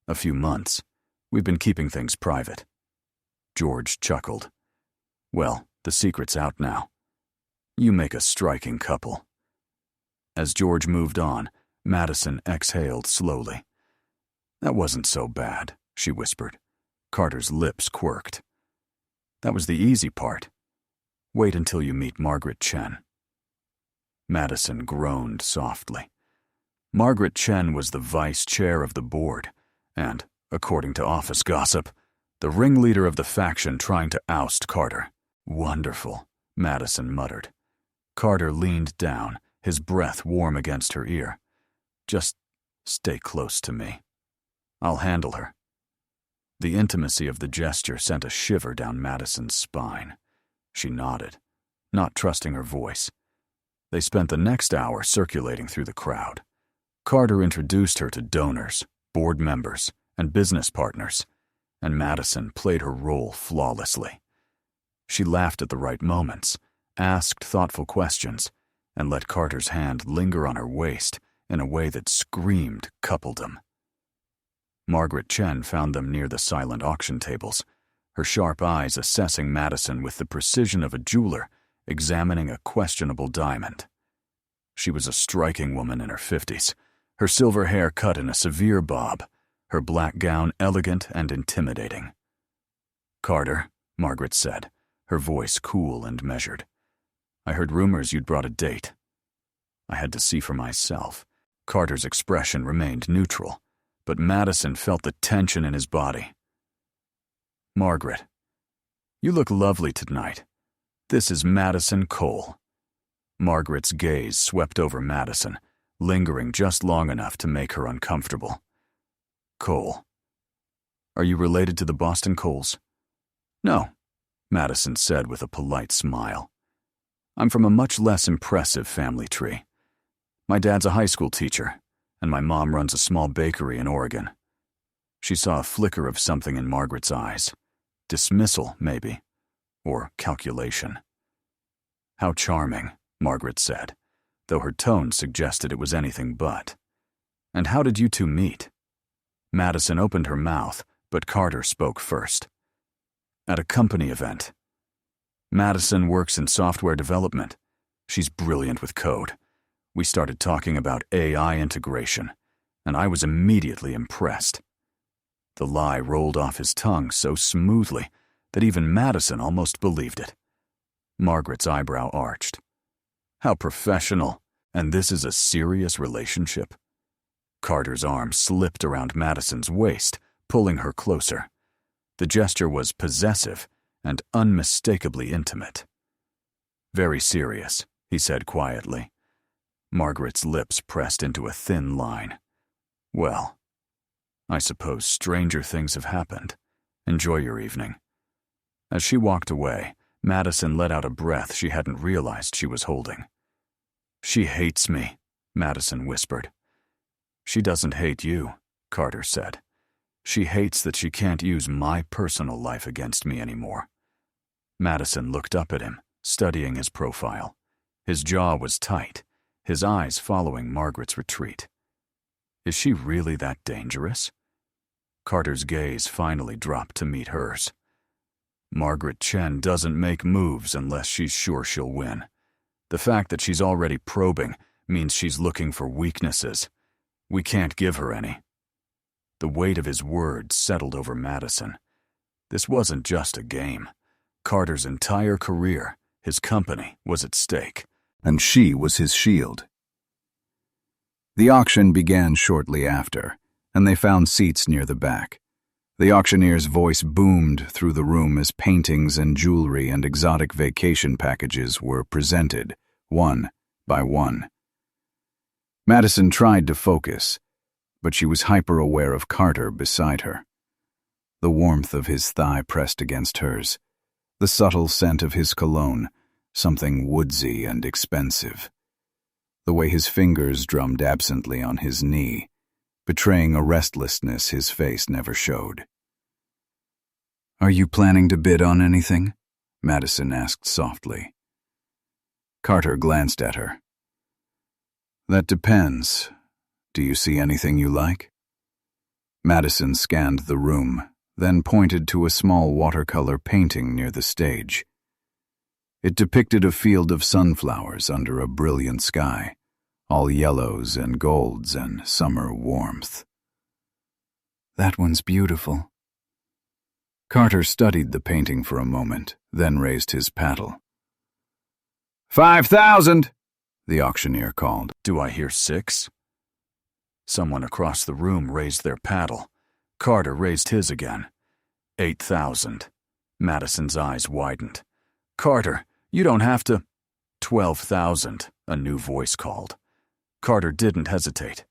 A few months. We've been keeping things private. George chuckled. Well, the secret's out now. You make a striking couple. As George moved on, Madison exhaled slowly. That wasn't so bad, she whispered. Carter's lips quirked. That was the easy part. Wait until you meet Margaret Chen. Madison groaned softly. Margaret Chen was the vice chair of the board, and, according to office gossip, the ringleader of the faction trying to oust Carter. Wonderful, Madison muttered. Carter leaned down, his breath warm against her ear. Just stay close to me. I'll handle her. The intimacy of the gesture sent a shiver down Madison's spine. She nodded, not trusting her voice. They spent the next hour circulating through the crowd. Carter introduced her to donors, board members, and business partners, and Madison played her role flawlessly. She laughed at the right moments, asked thoughtful questions, and let Carter's hand linger on her waist in a way that screamed coupledom. Margaret Chen found them near the silent auction tables, her sharp eyes assessing Madison with the precision of a jeweler examining a questionable diamond. She was a striking woman in her 50s, her silver hair cut in a severe bob, her black gown elegant and intimidating. Carter, Margaret said, her voice cool and measured. I heard rumors you'd brought a date. I had to see for myself. Carter's expression remained neutral, but Madison felt the tension in his body. Margaret, you look lovely tonight. This is Madison Cole. Margaret's gaze swept over Madison, lingering just long enough to make her uncomfortable. Cole. Are you related to the Boston Coles? No, Madison said with a polite smile. I'm from a much less impressive family tree. My dad's a high school teacher, and my mom runs a small bakery in Oregon. She saw a flicker of something in Margaret's eyes. Dismissal, maybe, or calculation. How charming, Margaret said, though her tone suggested it was anything but. And how did you two meet? Madison opened her mouth, but Carter spoke first. At a company event. Madison works in software development. She's brilliant with code. We started talking about AI integration, and I was immediately impressed. The lie rolled off his tongue so smoothly that even Madison almost believed it. Margaret's eyebrow arched. How professional, and this is a serious relationship? Carter's arm slipped around Madison's waist, pulling her closer. The gesture was possessive and unmistakably intimate. Very serious, he said quietly. Margaret's lips pressed into a thin line. Well, I suppose stranger things have happened. Enjoy your evening. As she walked away, Madison let out a breath she hadn't realized she was holding. She hates me, Madison whispered. She doesn't hate you, Carter said. She hates that she can't use my personal life against me anymore. Madison looked up at him, studying his profile. His jaw was tight, his eyes following Margaret's retreat. Is she really that dangerous? Carter's gaze finally dropped to meet hers. Margaret Chen doesn't make moves unless she's sure she'll win. The fact that she's already probing means she's looking for weaknesses. We can't give her any. The weight of his words settled over Madison. This wasn't just a game. Carter's entire career, his company, was at stake. And she was his shield. The auction began shortly after, and they found seats near the back. The auctioneer's voice boomed through the room as paintings and jewelry and exotic vacation packages were presented, one by one. Madison tried to focus, but she was hyper-aware of Carter beside her. The warmth of his thigh pressed against hers, the subtle scent of his cologne, something woodsy and expensive. The way his fingers drummed absently on his knee, betraying a restlessness his face never showed. "Are you planning to bid on anything?" Madison asked softly. Carter glanced at her. "That depends. Do you see anything you like?" Madison scanned the room, then pointed to a small watercolor painting near the stage. It depicted a field of sunflowers under a brilliant sky, all yellows and golds and summer warmth. "That one's beautiful." Carter studied the painting for a moment, then raised his paddle. 5,000, the auctioneer called. "Do I hear 6? Someone across the room raised their paddle. Carter raised his again. 8,000. Madison's eyes widened. "Carter, you don't have to." 12,000, a new voice called. Carter didn't hesitate.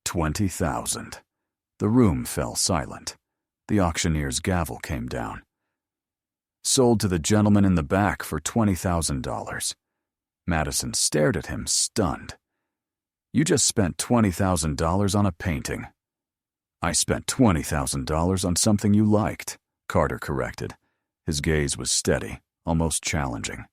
20,000. The room fell silent. The auctioneer's gavel came down. "Sold to the gentleman in the back for $20,000. Madison stared at him, stunned. "You just spent $20,000 on a painting." "I spent $20,000 on something you liked," Carter corrected. His gaze was steady, almost challenging.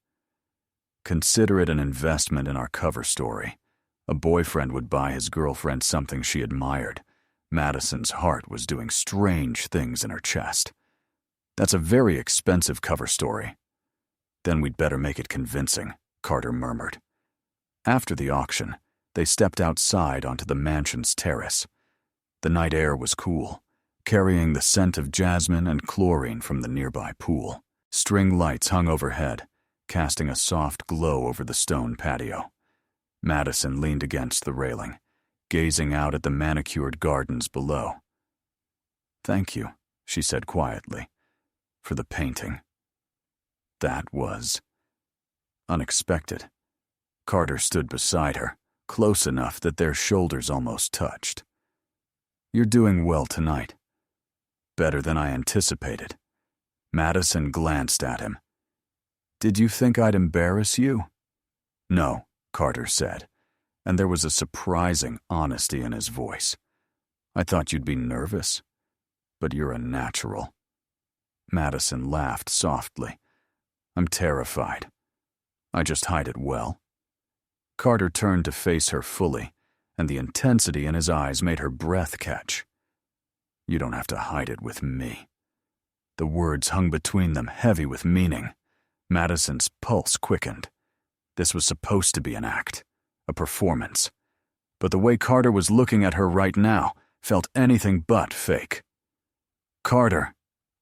"Consider it an investment in our cover story. A boyfriend would buy his girlfriend something she admired. Madison's heart was doing strange things in her chest. That's a very expensive cover story." "Then we'd better make it convincing," Carter murmured. After the auction, they stepped outside onto the mansion's terrace. The night air was cool, carrying the scent of jasmine and chlorine from the nearby pool. String lights hung overhead, casting a soft glow over the stone patio. Madison leaned against the railing, gazing out at the manicured gardens below. "Thank you," she said quietly, "for the painting." That was unexpected. Carter stood beside her, close enough that their shoulders almost touched. "You're doing well tonight. Better than I anticipated." Madison glanced at him. "Did you think I'd embarrass you?" "No," Carter said, and there was a surprising honesty in his voice. "I thought you'd be nervous, but you're a natural." Madison laughed softly. "I'm terrified. I just hide it well." Carter turned to face her fully, and the intensity in his eyes made her breath catch. "You don't have to hide it with me." The words hung between them, heavy with meaning. Madison's pulse quickened. This was supposed to be an act, a performance. But the way Carter was looking at her right now felt anything but fake. "Carter,"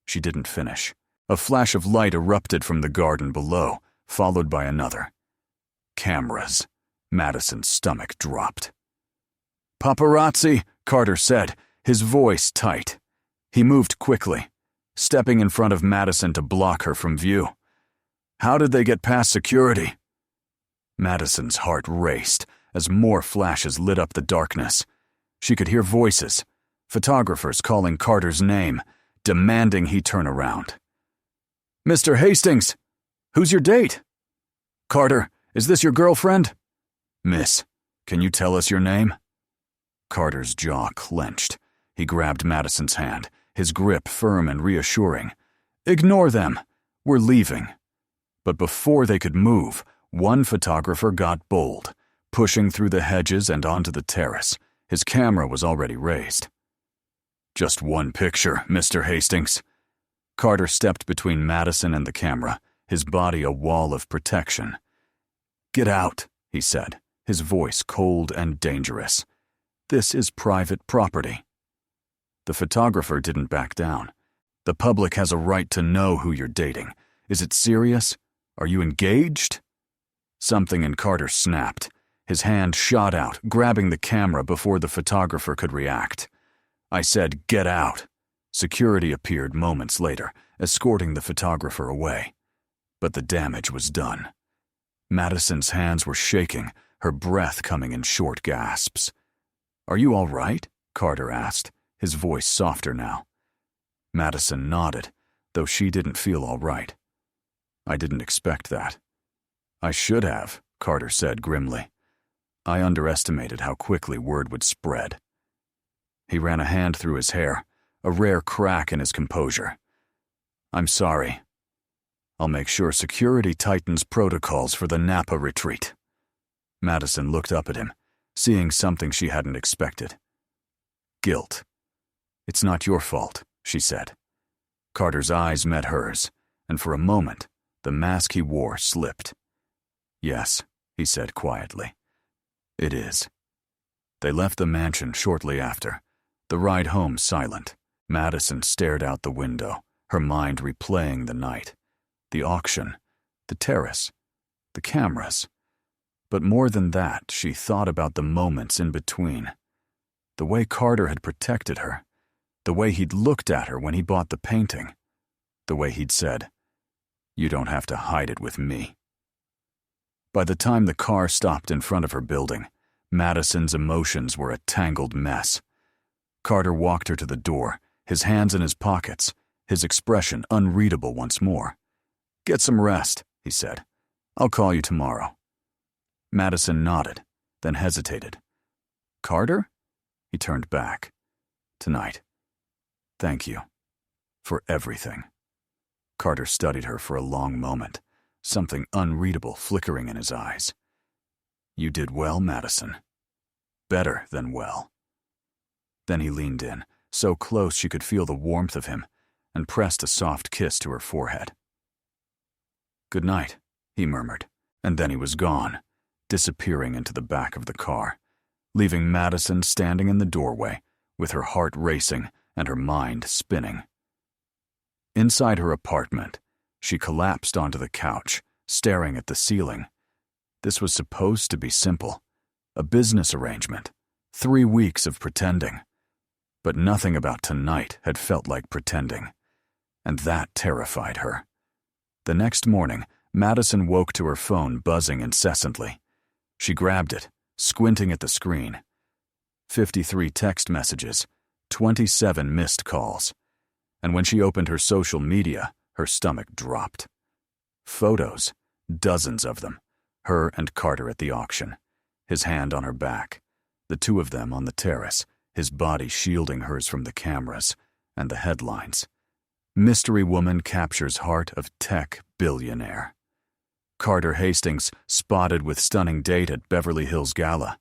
she didn't finish. A flash of light erupted from the garden below, followed by another. Cameras. Madison's stomach dropped. "Paparazzi," Carter said, his voice tight. He moved quickly, stepping in front of Madison to block her from view. "How did they get past security?" Madison's heart raced as more flashes lit up the darkness. She could hear voices, photographers calling Carter's name, demanding he turn around. "Mr. Hastings, who's your date?" "Carter, is this your girlfriend?" "Miss, can you tell us your name?" Carter's jaw clenched. He grabbed Madison's hand, his grip firm and reassuring. "Ignore them. We're leaving." But before they could move, one photographer got bold, pushing through the hedges and onto the terrace. His camera was already raised. "Just one picture, Mr. Hastings." Carter stepped between Madison and the camera, his body a wall of protection. "Get out," he said, his voice cold and dangerous. "This is private property." The photographer didn't back down. "The public has a right to know who you're dating. Is it serious? Are you engaged?" Something in Carter snapped. His hand shot out, grabbing the camera before the photographer could react. "I said, get out. Security appeared moments later, escorting the photographer away. But the damage was done. Madison's hands were shaking, her breath coming in short gasps. "Are you all right?" Carter asked, his voice softer now. Madison nodded, though she didn't feel all right. "I didn't expect that." "I should have," Carter said grimly. "I underestimated how quickly word would spread." He ran a hand through his hair, a rare crack in his composure. "I'm sorry. I'll make sure security tightens protocols for the Napa retreat." Madison looked up at him, seeing something she hadn't expected. "Guilt. It's not your fault," she said. Carter's eyes met hers, and for a moment, the mask he wore slipped. "Yes," he said quietly. "It is." They left the mansion shortly after, the ride home silent. Madison stared out the window, her mind replaying the night, the auction, the terrace, the cameras. But more than that, she thought about the moments in between. The way Carter had protected her, the way he'd looked at her when he bought the painting, the way he'd said, "You don't have to hide it with me." By the time the car stopped in front of her building, Madison's emotions were a tangled mess. Carter walked her to the door, his hands in his pockets, his expression unreadable once more. "Get some rest," he said. "I'll call you tomorrow." Madison nodded, then hesitated. "Carter?" He turned back. "Tonight. Thank you. For everything." Carter studied her for a long moment, something unreadable flickering in his eyes. "You did well, Madison. Better than well." Then he leaned in, so close she could feel the warmth of him, and pressed a soft kiss to her forehead. "Good night," he murmured, and then he was gone, disappearing into the back of the car, leaving Madison standing in the doorway, with her heart racing and her mind spinning. Inside her apartment, she collapsed onto the couch, staring at the ceiling. This was supposed to be simple, a business arrangement, 3 weeks of pretending. But nothing about tonight had felt like pretending, and that terrified her. The next morning, Madison woke to her phone buzzing incessantly. She grabbed it, squinting at the screen. 53 text messages, 27 missed calls. And when she opened her social media, her stomach dropped. Photos, dozens of them, her and Carter at the auction, his hand on her back, the two of them on the terrace, his body shielding hers from the cameras, and the headlines. "Mystery woman captures heart of tech billionaire." Carter Hastings spotted with stunning date at Beverly Hills Gala.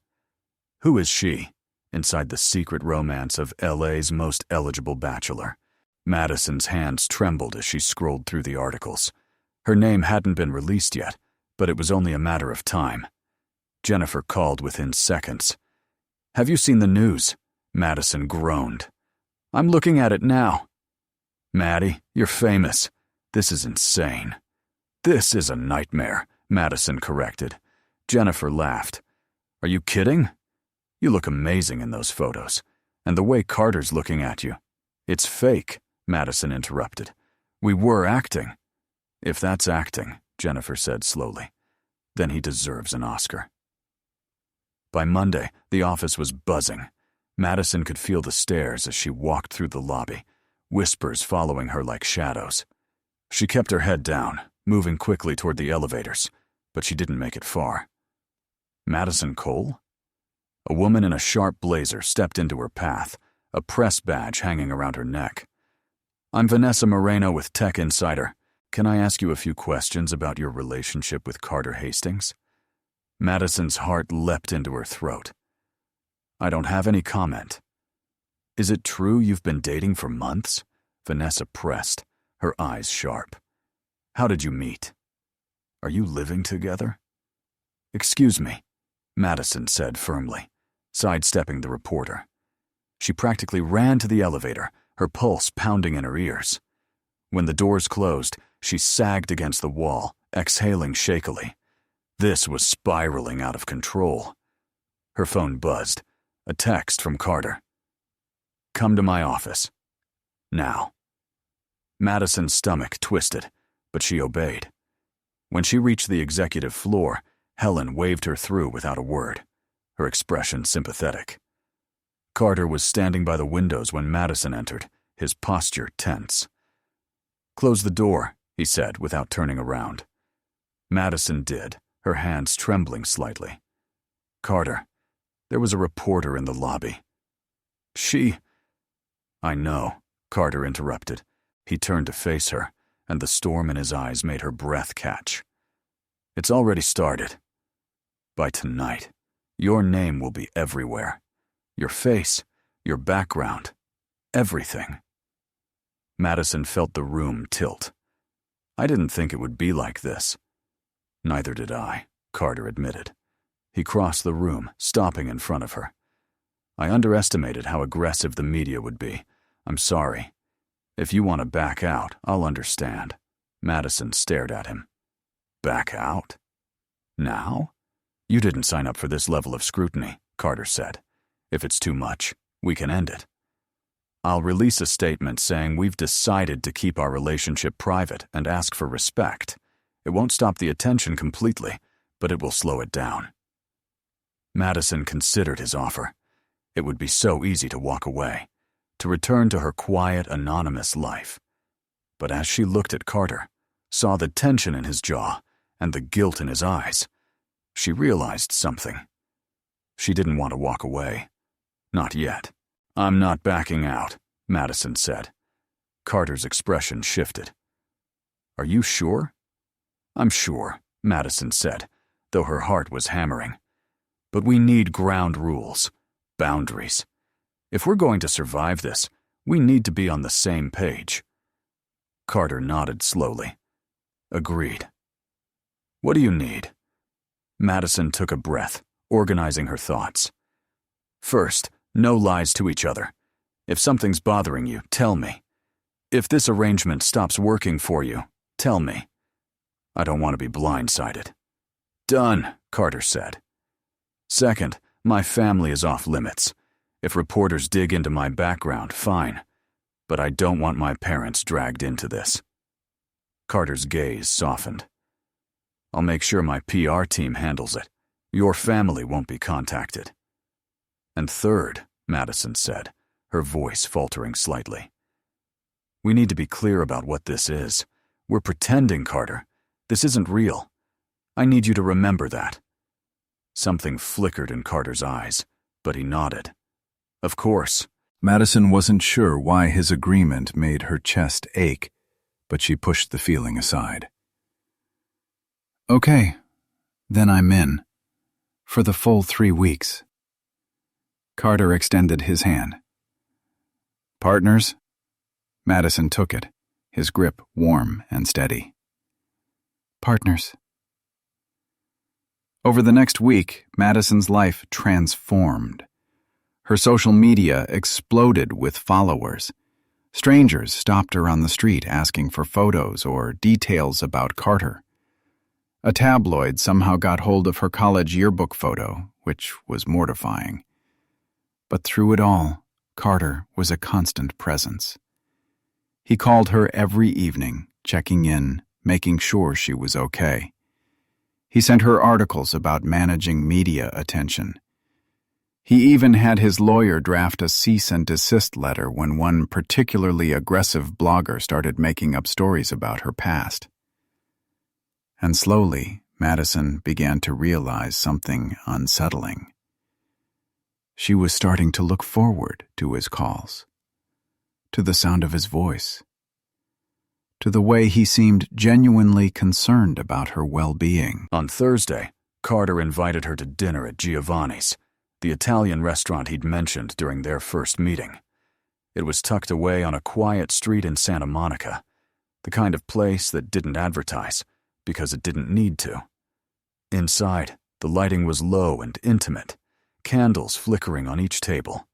Who is she, inside the secret romance of LA's most eligible bachelor? Madison's hands trembled as she scrolled through the articles. Her name hadn't been released yet, but it was only a matter of time. Jennifer called within seconds. "Have you seen the news?" Madison groaned. "I'm looking at it now." "Maddie, you're famous. This is insane." "This is a nightmare," Madison corrected. Jennifer laughed. "Are you kidding? You look amazing in those photos. And the way Carter's looking at you." "It's fake," Madison interrupted. "We were acting." "If that's acting," Jennifer said slowly, "then he deserves an Oscar." By Monday, the office was buzzing. Madison could feel the stares as she walked through the lobby, whispers following her like shadows. She kept her head down, moving quickly toward the elevators, but she didn't make it far. Madison Cole? A woman in a sharp blazer stepped into her path, a press badge hanging around her neck. "I'm Vanessa Moreno with Tech Insider. Can I ask you a few questions about your relationship with Carter Hastings?" Madison's heart leapt into her throat. "I don't have any comment." "Is it true you've been dating for months?" Vanessa pressed, her eyes sharp. "How did you meet? Are you living together?" "Excuse me," Madison said firmly, sidestepping the reporter. She practically ran to the elevator, her pulse pounding in her ears. When the doors closed, she sagged against the wall, exhaling shakily. This was spiraling out of control. Her phone buzzed, a text from Carter. "Come to my office." Now. Madison's stomach twisted, but she obeyed. When she reached the executive floor, Helen waved her through without a word, her expression sympathetic. Carter was standing by the windows when Madison entered, his posture tense. "Close the door," he said without turning around. Madison did, her hands trembling slightly. "Carter, there was a reporter in the lobby." "She—" "I know," Carter interrupted. He turned to face her, and the storm in his eyes made her breath catch. "It's already started. By tonight, your name will be everywhere. Your face, your background, everything." Madison felt the room tilt. "I didn't think it would be like this." "Neither did I," Carter admitted. He crossed the room, stopping in front of her. "I underestimated how aggressive the media would be. I'm sorry. If you want to back out, I'll understand." Madison stared at him. "Back out? Now?" "You didn't sign up for this level of scrutiny," Carter said. "If it's too much, we can end it. I'll release a statement saying we've decided to keep our relationship private and ask for respect. It won't stop the attention completely, but it will slow it down." Madison considered his offer. It would be so easy to walk away, to return to her quiet, anonymous life. But as she looked at Carter, saw the tension in his jaw and the guilt in his eyes, she realized something. She didn't want to walk away. Not yet. "I'm not backing out," Madison said. Carter's expression shifted. "Are you sure?" "I'm sure," Madison said, though her heart was hammering. "But we need ground rules, boundaries. If we're going to survive this, we need to be on the same page." Carter nodded slowly. "Agreed." "What do you need?" Madison took a breath, organizing her thoughts. "First, no lies to each other. If something's bothering you, tell me. If this arrangement stops working for you, tell me. I don't want to be blindsided." "Done," Carter said. "Second, my family is off limits. If reporters dig into my background, fine. But I don't want my parents dragged into this." Carter's gaze softened. "I'll make sure my PR team handles it. Your family won't be contacted." "And third," Madison said, her voice faltering slightly, "we need to be clear about what this is. We're pretending, Carter. This isn't real. I need you to remember that." Something flickered in Carter's eyes, but he nodded. "Of course." Madison wasn't sure why his agreement made her chest ache, but she pushed the feeling aside. "Okay, then I'm in. For the full 3 weeks." Carter extended his hand. "Partners?" Madison took it, his grip warm and steady. "Partners." Over the next week, Madison's life transformed. Her social media exploded with followers. Strangers stopped her on the street asking for photos or details about Carter. A tabloid somehow got hold of her college yearbook photo, which was mortifying. But through it all, Carter was a constant presence. He called her every evening, checking in, making sure she was okay. He sent her articles about managing media attention. He even had his lawyer draft a cease and desist letter when one particularly aggressive blogger started making up stories about her past. And slowly, Madison began to realize something unsettling. She was starting to look forward to his calls, to the sound of his voice, to the way he seemed genuinely concerned about her well-being. On Thursday, Carter invited her to dinner at Giovanni's, the Italian restaurant he'd mentioned during their first meeting. It was tucked away on a quiet street in Santa Monica, the kind of place that didn't advertise because it didn't need to. Inside, the lighting was low and intimate, candles flickering on each table.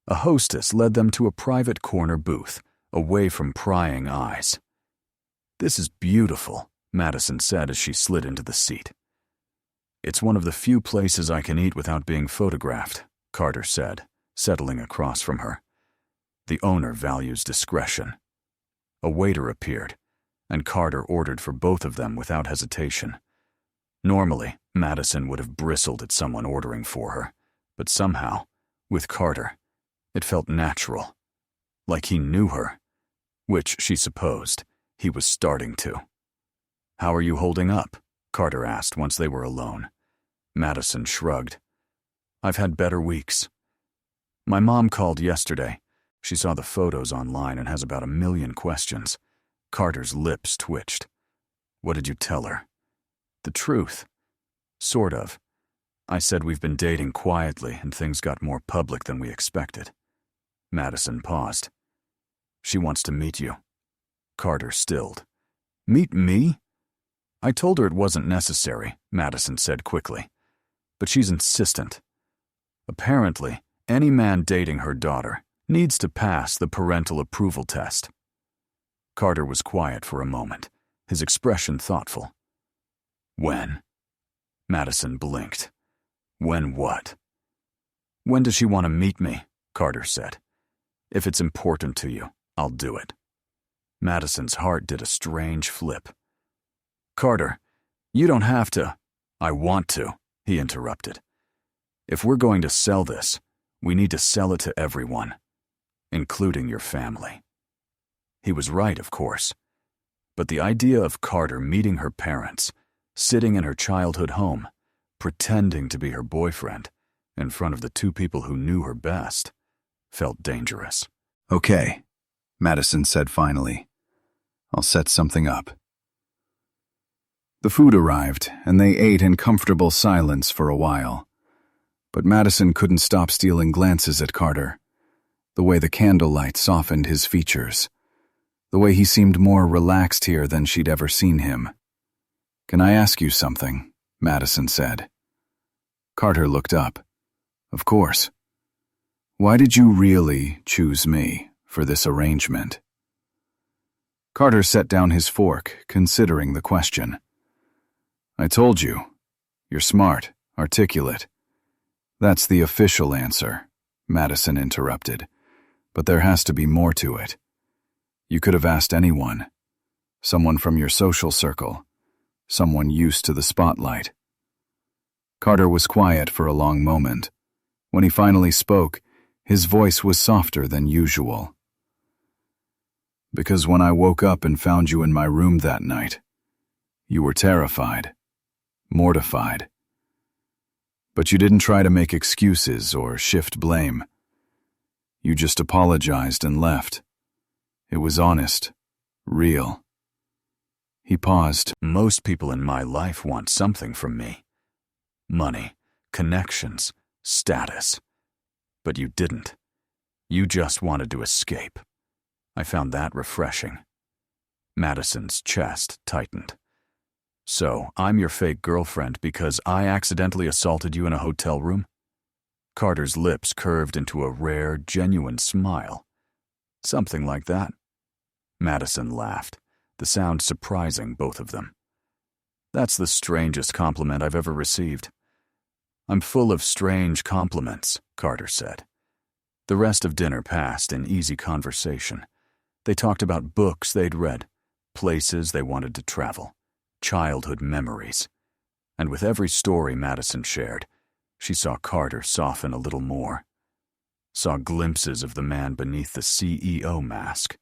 A hostess led them to a private corner booth, away from prying eyes. "This is beautiful," Madison said as she slid into the seat. "It's one of the few places I can eat without being photographed," Carter said, settling across from her. The owner values discretion. A waiter appeared, and Carter ordered for both of them without hesitation. Normally, Madison would have bristled at someone ordering for her, but somehow, with Carter, it felt natural, like he knew her, which, she supposed, he was starting to. "How are you holding up?" Carter asked once they were alone. Madison shrugged. "I've had better weeks. My mom called yesterday. She saw the photos online and has about 1,000,000 questions." Carter's lips twitched. "What did you tell her?" "The truth. Sort of. I said we've been dating quietly and things got more public than we expected." Madison paused. "She wants to meet you." Carter stilled. "Meet me?" "I told her it wasn't necessary," Madison said quickly. "But she's insistent. Apparently, any man dating her daughter needs to pass the parental approval test." Carter was quiet for a moment, his expression thoughtful. "When?" Madison blinked. "When what?" "When does she want to meet me?" Carter said. "If it's important to you, I'll do it." Madison's heart did a strange flip. "Carter, you don't have to." "I want to," he interrupted. "If we're going to sell this, we need to sell it to everyone, including your family." He was right, of course. But the idea of Carter meeting her parents, sitting in her childhood home, pretending to be her boyfriend, in front of the two people who knew her best, felt dangerous. "Okay," Madison said finally. "I'll set something up." The food arrived, and they ate in comfortable silence for a while. But Madison couldn't stop stealing glances at Carter. The way the candlelight softened his features. The way he seemed more relaxed here than she'd ever seen him. "Can I ask you something?" Madison said. Carter looked up. "Of course. Why did you really choose me for this arrangement?" Carter set down his fork, considering the question. "I told you. You're smart, articulate." "That's the official answer," Madison interrupted. "But there has to be more to it. You could have asked anyone. Someone from your social circle. Someone used to the spotlight." Carter was quiet for a long moment. When he finally spoke, his voice was softer than usual. "Because when I woke up and found you in my room that night, you were terrified, mortified. But you didn't try to make excuses or shift blame. You just apologized and left. It was honest, real." He paused. "Most people in my life want something from me. Money, connections, status. But you didn't. You just wanted to escape. I found that refreshing." Madison's chest tightened. "So, I'm your fake girlfriend because I accidentally assaulted you in a hotel room?" Carter's lips curved into a rare, genuine smile. "Something like that." Madison laughed, the sound surprising both of them. "That's the strangest compliment I've ever received." "I'm full of strange compliments," Carter said. The rest of dinner passed in easy conversation. They talked about books they'd read, places they wanted to travel, childhood memories. And with every story Madison shared, she saw Carter soften a little more. Saw glimpses of the man beneath the CEO mask.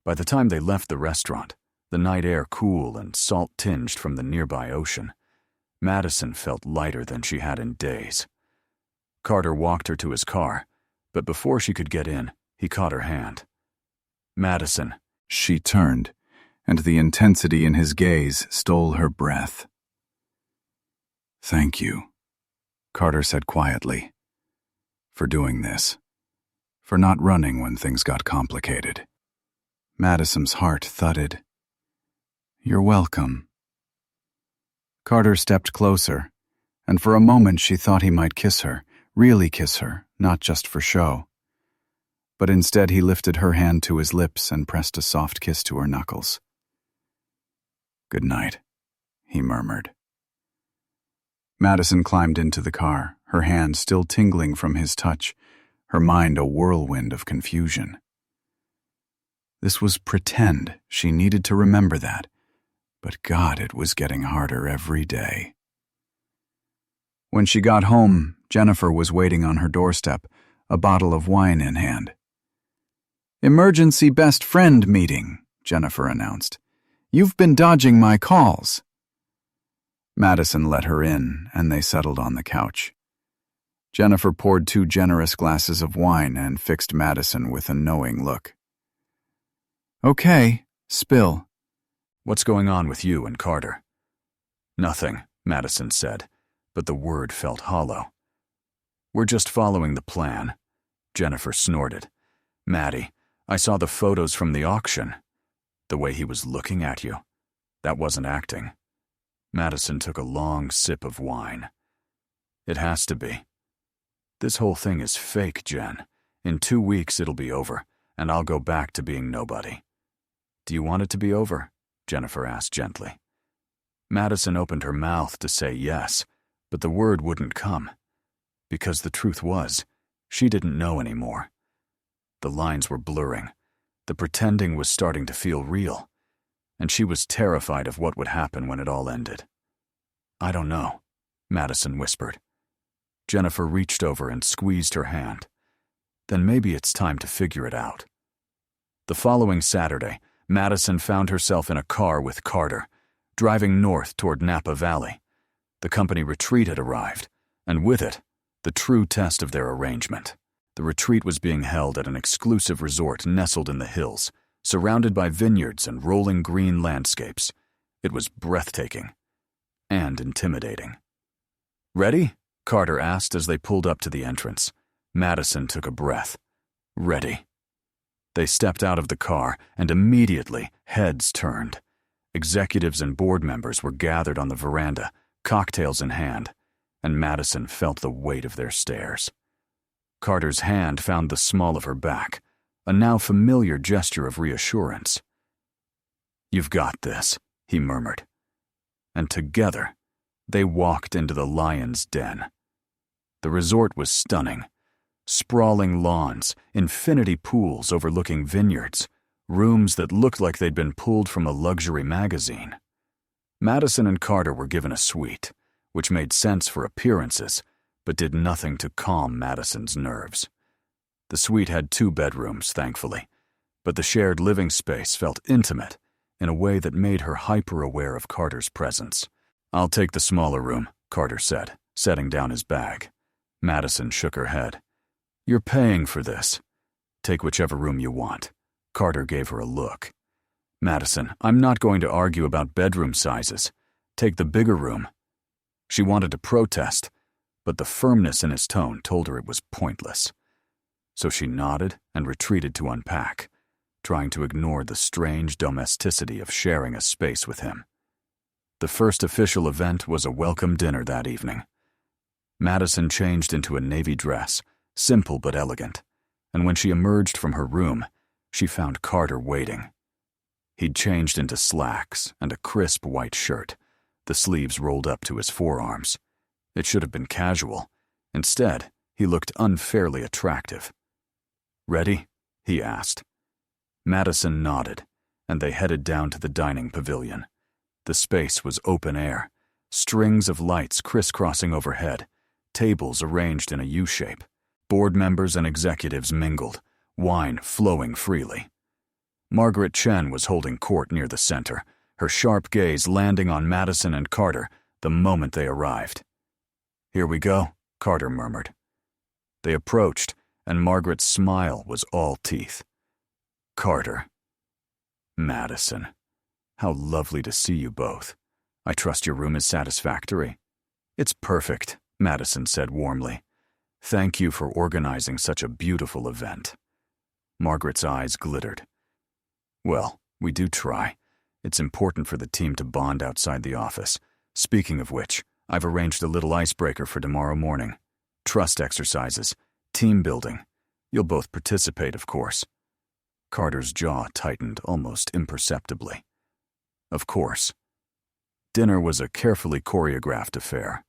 By the time they left the restaurant, the night air cool and salt-tinged from the nearby ocean, Madison felt lighter than she had in days. Carter walked her to his car, but before she could get in, he caught her hand. "Madison." She turned, and the intensity in his gaze stole her breath. "Thank you," Carter said quietly, "for doing this, for not running when things got complicated." Madison's heart thudded. "You're welcome." Carter stepped closer, and for a moment she thought he might kiss her, really kiss her, not just for show. But instead he lifted her hand to his lips and pressed a soft kiss to her knuckles. "Good night," he murmured. Madison climbed into the car, her hand still tingling from his touch, her mind a whirlwind of confusion. This was pretend. She needed to remember that. But God, it was getting harder every day. When she got home, Jennifer was waiting on her doorstep, a bottle of wine in hand. "Emergency best friend meeting," Jennifer announced. "You've been dodging my calls." Madison let her in, and they settled on the couch. Jennifer poured 2 generous glasses of wine and fixed Madison with a knowing look. "Okay, spill." "What's going on with you and Carter?" "Nothing," Madison said, but the word felt hollow. "We're just following the plan." Jennifer snorted. "Maddie, I saw the photos from the auction. The way he was looking at you. That wasn't acting." Madison took a long sip of wine. "It has to be. This whole thing is fake, Jen. In 2 weeks it'll be over, and I'll go back to being nobody." "Do you want it to be over?" Jennifer asked gently. Madison opened her mouth to say yes, but the word wouldn't come. Because the truth was, she didn't know anymore. The lines were blurring. The pretending was starting to feel real, and she was terrified of what would happen when it all ended. "I don't know," Madison whispered. Jennifer reached over and squeezed her hand. "Then maybe it's time to figure it out." The following Saturday, Madison found herself in a car with Carter, driving north toward Napa Valley. The company retreat had arrived, and with it, the true test of their arrangement. The retreat was being held at an exclusive resort nestled in the hills, surrounded by vineyards and rolling green landscapes. It was breathtaking and intimidating. "Ready?" Carter asked as they pulled up to the entrance. Madison took a breath. "Ready." They stepped out of the car, and immediately heads turned. Executives and board members were gathered on the veranda, cocktails in hand, and Madison felt the weight of their stares. Carter's hand found the small of her back, a now familiar gesture of reassurance. "You've got this," he murmured. And together, they walked into the lion's den. The resort was stunning. Sprawling lawns, infinity pools overlooking vineyards, rooms that looked like they'd been pulled from a luxury magazine. Madison and Carter were given a suite, which made sense for appearances, but did nothing to calm Madison's nerves. The suite had 2 bedrooms, thankfully, but the shared living space felt intimate in a way that made her hyper-aware of Carter's presence. "I'll take the smaller room," Carter said, setting down his bag. Madison shook her head. "You're paying for this. Take whichever room you want." Carter gave her a look. "Madison, I'm not going to argue about bedroom sizes. Take the bigger room." She wanted to protest, but the firmness in his tone told her it was pointless. So she nodded and retreated to unpack, trying to ignore the strange domesticity of sharing a space with him. The first official event was a welcome dinner that evening. Madison changed into a navy dress, simple but elegant, and when she emerged from her room, she found Carter waiting. He'd changed into slacks and a crisp white shirt, the sleeves rolled up to his forearms. It should have been casual. Instead, he looked unfairly attractive. "Ready?" he asked. Madison nodded, and they headed down to the dining pavilion. The space was open air, strings of lights crisscrossing overhead, tables arranged in a U-shape. Board members and executives mingled, wine flowing freely. Margaret Chen was holding court near the center, her sharp gaze landing on Madison and Carter the moment they arrived. "Here we go," Carter murmured. They approached, and Margaret's smile was all teeth. "Carter." "Madison. How lovely to see you both. I trust your room is satisfactory." "It's perfect," Madison said warmly. "Thank you for organizing such a beautiful event." Margaret's eyes glittered. "Well, we do try. It's important for the team to bond outside the office. Speaking of which, I've arranged a little icebreaker for tomorrow morning. Trust exercises, team building. You'll both participate, of course." Carter's jaw tightened almost imperceptibly. Of course. Dinner was a carefully choreographed affair.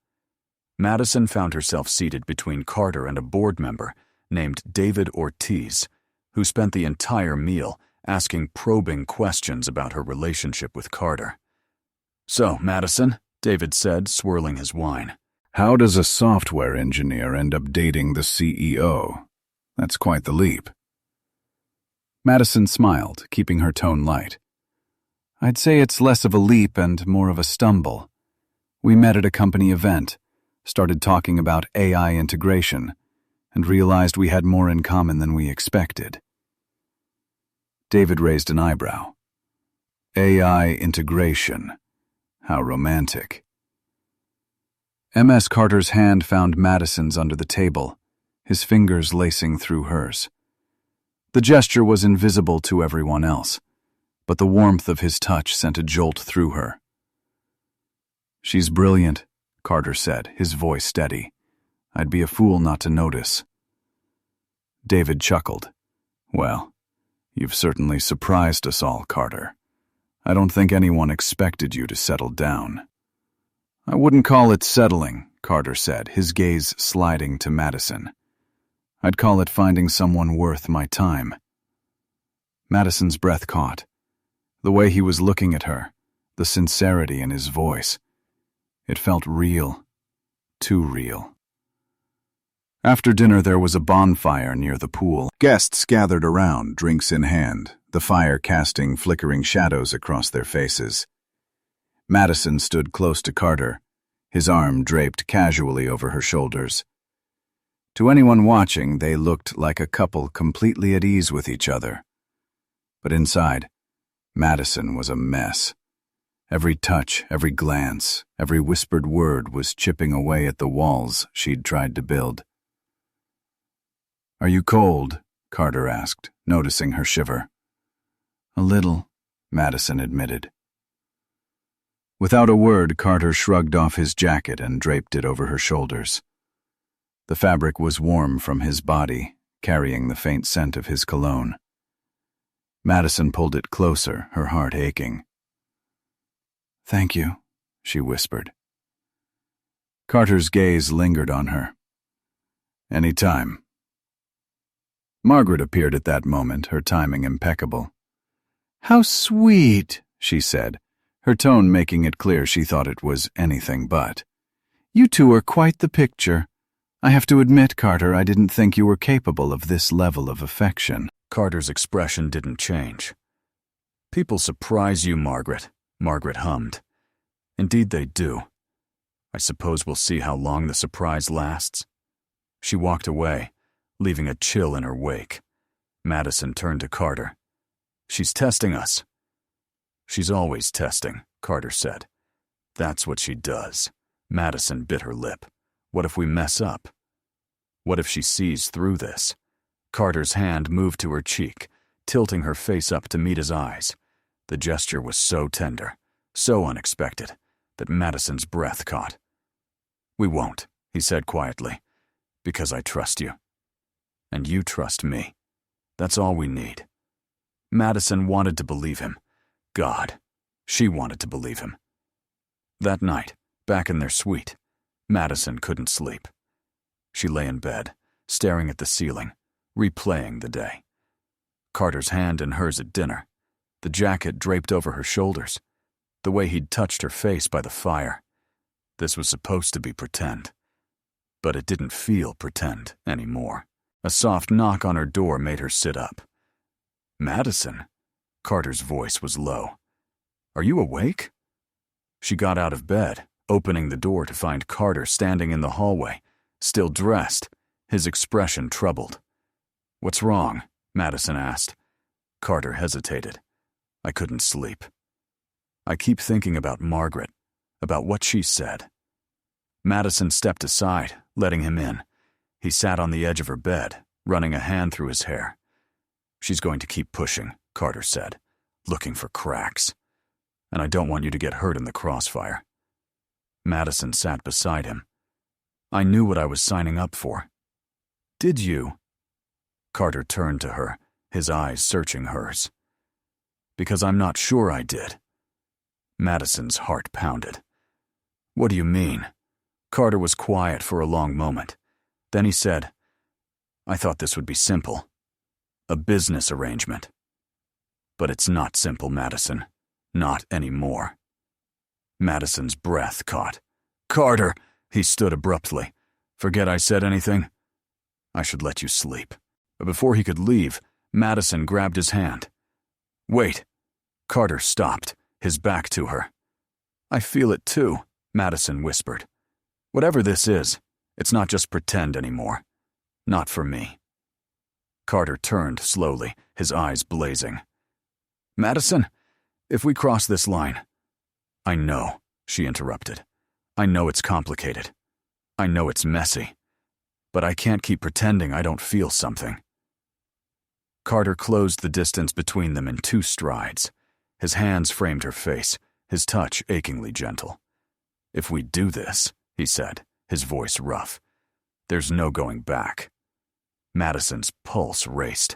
Madison found herself seated between Carter and a board member named David Ortiz, who spent the entire meal asking probing questions about her relationship with Carter. "So, Madison," David said, swirling his wine. How does a software engineer end up dating the CEO? That's quite the leap. Madison smiled, keeping her tone light. I'd say it's less of a leap and more of a stumble. We met at a company event, started talking about AI integration, and realized we had more in common than we expected. David raised an eyebrow. AI integration. How romantic. M.S. Carter's hand found Madison's under the table, his fingers lacing through hers. The gesture was invisible to everyone else, but the warmth of his touch sent a jolt through her. She's brilliant, Carter said, his voice steady. I'd be a fool not to notice. David chuckled. Well, you've certainly surprised us all, Carter. I don't think anyone expected you to settle down. I wouldn't call it settling, Carter said, his gaze sliding to Madison. I'd call it finding someone worth my time. Madison's breath caught. The way he was looking at her, the sincerity in his voice. It felt real. Too real. After dinner, there was a bonfire near the pool. Guests gathered around, drinks in hand, the fire casting flickering shadows across their faces. Madison stood close to Carter, his arm draped casually over her shoulders. To anyone watching, they looked like a couple completely at ease with each other. But inside, Madison was a mess. Every touch, every glance, every whispered word was chipping away at the walls she'd tried to build. Are you cold? Carter asked, noticing her shiver. A little, Madison admitted. Without a word, Carter shrugged off his jacket and draped it over her shoulders. The fabric was warm from his body, carrying the faint scent of his cologne. Madison pulled it closer, her heart aching. Thank you, she whispered. Carter's gaze lingered on her. Any time. Margaret appeared at that moment, her timing impeccable. How sweet, she said, her tone making it clear she thought it was anything but. You two are quite the picture. I have to admit, Carter, I didn't think you were capable of this level of affection. Carter's expression didn't change. People surprise you, Margaret, Margaret hummed. Indeed they do. I suppose we'll see how long the surprise lasts. She walked away, leaving a chill in her wake. Madison turned to Carter. She's testing us. She's always testing, Carter said. That's what she does. Madison bit her lip. What if we mess up? What if she sees through this? Carter's hand moved to her cheek, tilting her face up to meet his eyes. The gesture was so tender, so unexpected, that Madison's breath caught. We won't, he said quietly, because I trust you. And you trust me. That's all we need. Madison wanted to believe him. God, she wanted to believe him. That night, back in their suite, Madison couldn't sleep. She lay in bed, staring at the ceiling, replaying the day. Carter's hand in hers at dinner, the jacket draped over her shoulders, the way he'd touched her face by the fire. This was supposed to be pretend. But it didn't feel pretend anymore. A soft knock on her door made her sit up. Madison? Carter's voice was low. Are you awake? She got out of bed, opening the door to find Carter standing in the hallway, still dressed, his expression troubled. What's wrong? Madison asked. Carter hesitated. I couldn't sleep. I keep thinking about Margaret, about what she said. Madison stepped aside, letting him in. He sat on the edge of her bed, running a hand through his hair. She's going to keep pushing, Carter said, looking for cracks. And I don't want you to get hurt in the crossfire. Madison sat beside him. I knew what I was signing up for. Did you? Carter turned to her, his eyes searching hers. Because I'm not sure I did. Madison's heart pounded. What do you mean? Carter was quiet for a long moment. Then he said, I thought this would be simple. A business arrangement. But it's not simple, Madison. Not anymore. Madison's breath caught. "Carter!" He stood abruptly. "Forget I said anything? I should let you sleep." But before he could leave, Madison grabbed his hand. "Wait." Carter stopped, his back to her. "I feel it too," Madison whispered. "Whatever this is, it's not just pretend anymore. Not for me." Carter turned slowly, his eyes blazing. "Madison, if we cross this line—" "I know," she interrupted. "I know it's complicated. I know it's messy. But I can't keep pretending I don't feel something." Carter closed the distance between them in 2 strides. His hands framed her face, his touch achingly gentle. "If we do this," he said, his voice rough, "there's no going back." Madison's pulse raced.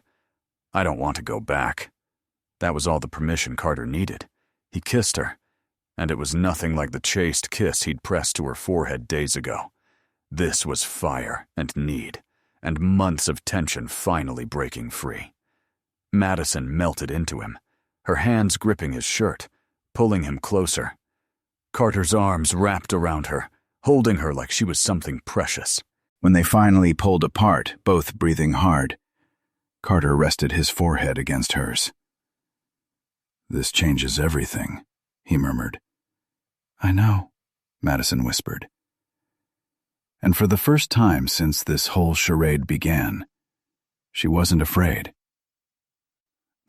"I don't want to go back." That was all the permission Carter needed. He kissed her, and it was nothing like the chaste kiss he'd pressed to her forehead days ago. This was fire and need, and months of tension finally breaking free. Madison melted into him, her hands gripping his shirt, pulling him closer. Carter's arms wrapped around her, holding her like she was something precious. When they finally pulled apart, both breathing hard, Carter rested his forehead against hers. "This changes everything," he murmured. "I know," Madison whispered. And for the first time since this whole charade began, she wasn't afraid.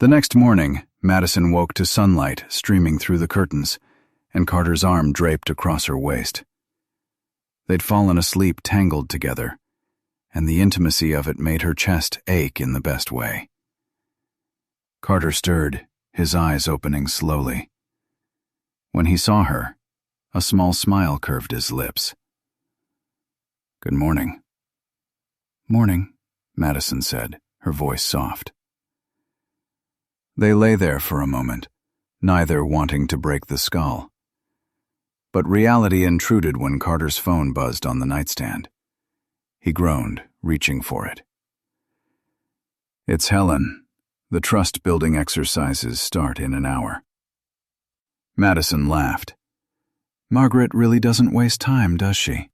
The next morning, Madison woke to sunlight streaming through the curtains, and Carter's arm draped across her waist. They'd fallen asleep tangled together, and the intimacy of it made her chest ache in the best way. Carter stirred, his eyes opening slowly. When he saw her, a small smile curved his lips. "Good morning." "Morning," Madison said, her voice soft. They lay there for a moment, neither wanting to break the skull. But reality intruded when Carter's phone buzzed on the nightstand. He groaned, reaching for it. "It's Helen. The trust-building exercises start in an hour." Madison laughed. "Margaret really doesn't waste time, does she?"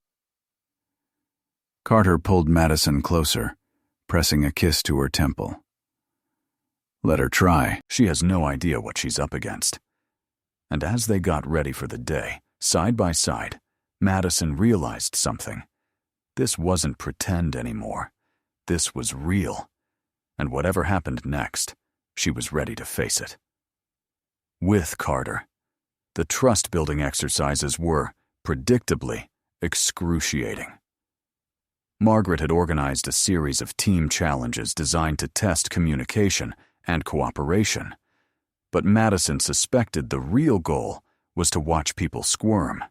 Carter pulled Madison closer, pressing a kiss to her temple. "Let her try. She has no idea what she's up against." And as they got ready for the day, side by side, Madison realized something. This wasn't pretend anymore. This was real. And whatever happened next, she was ready to face it. With Carter, the trust-building exercises were, predictably, excruciating. Margaret had organized a series of team challenges designed to test communication and cooperation, but Madison suspected the real goal was to watch people squirm.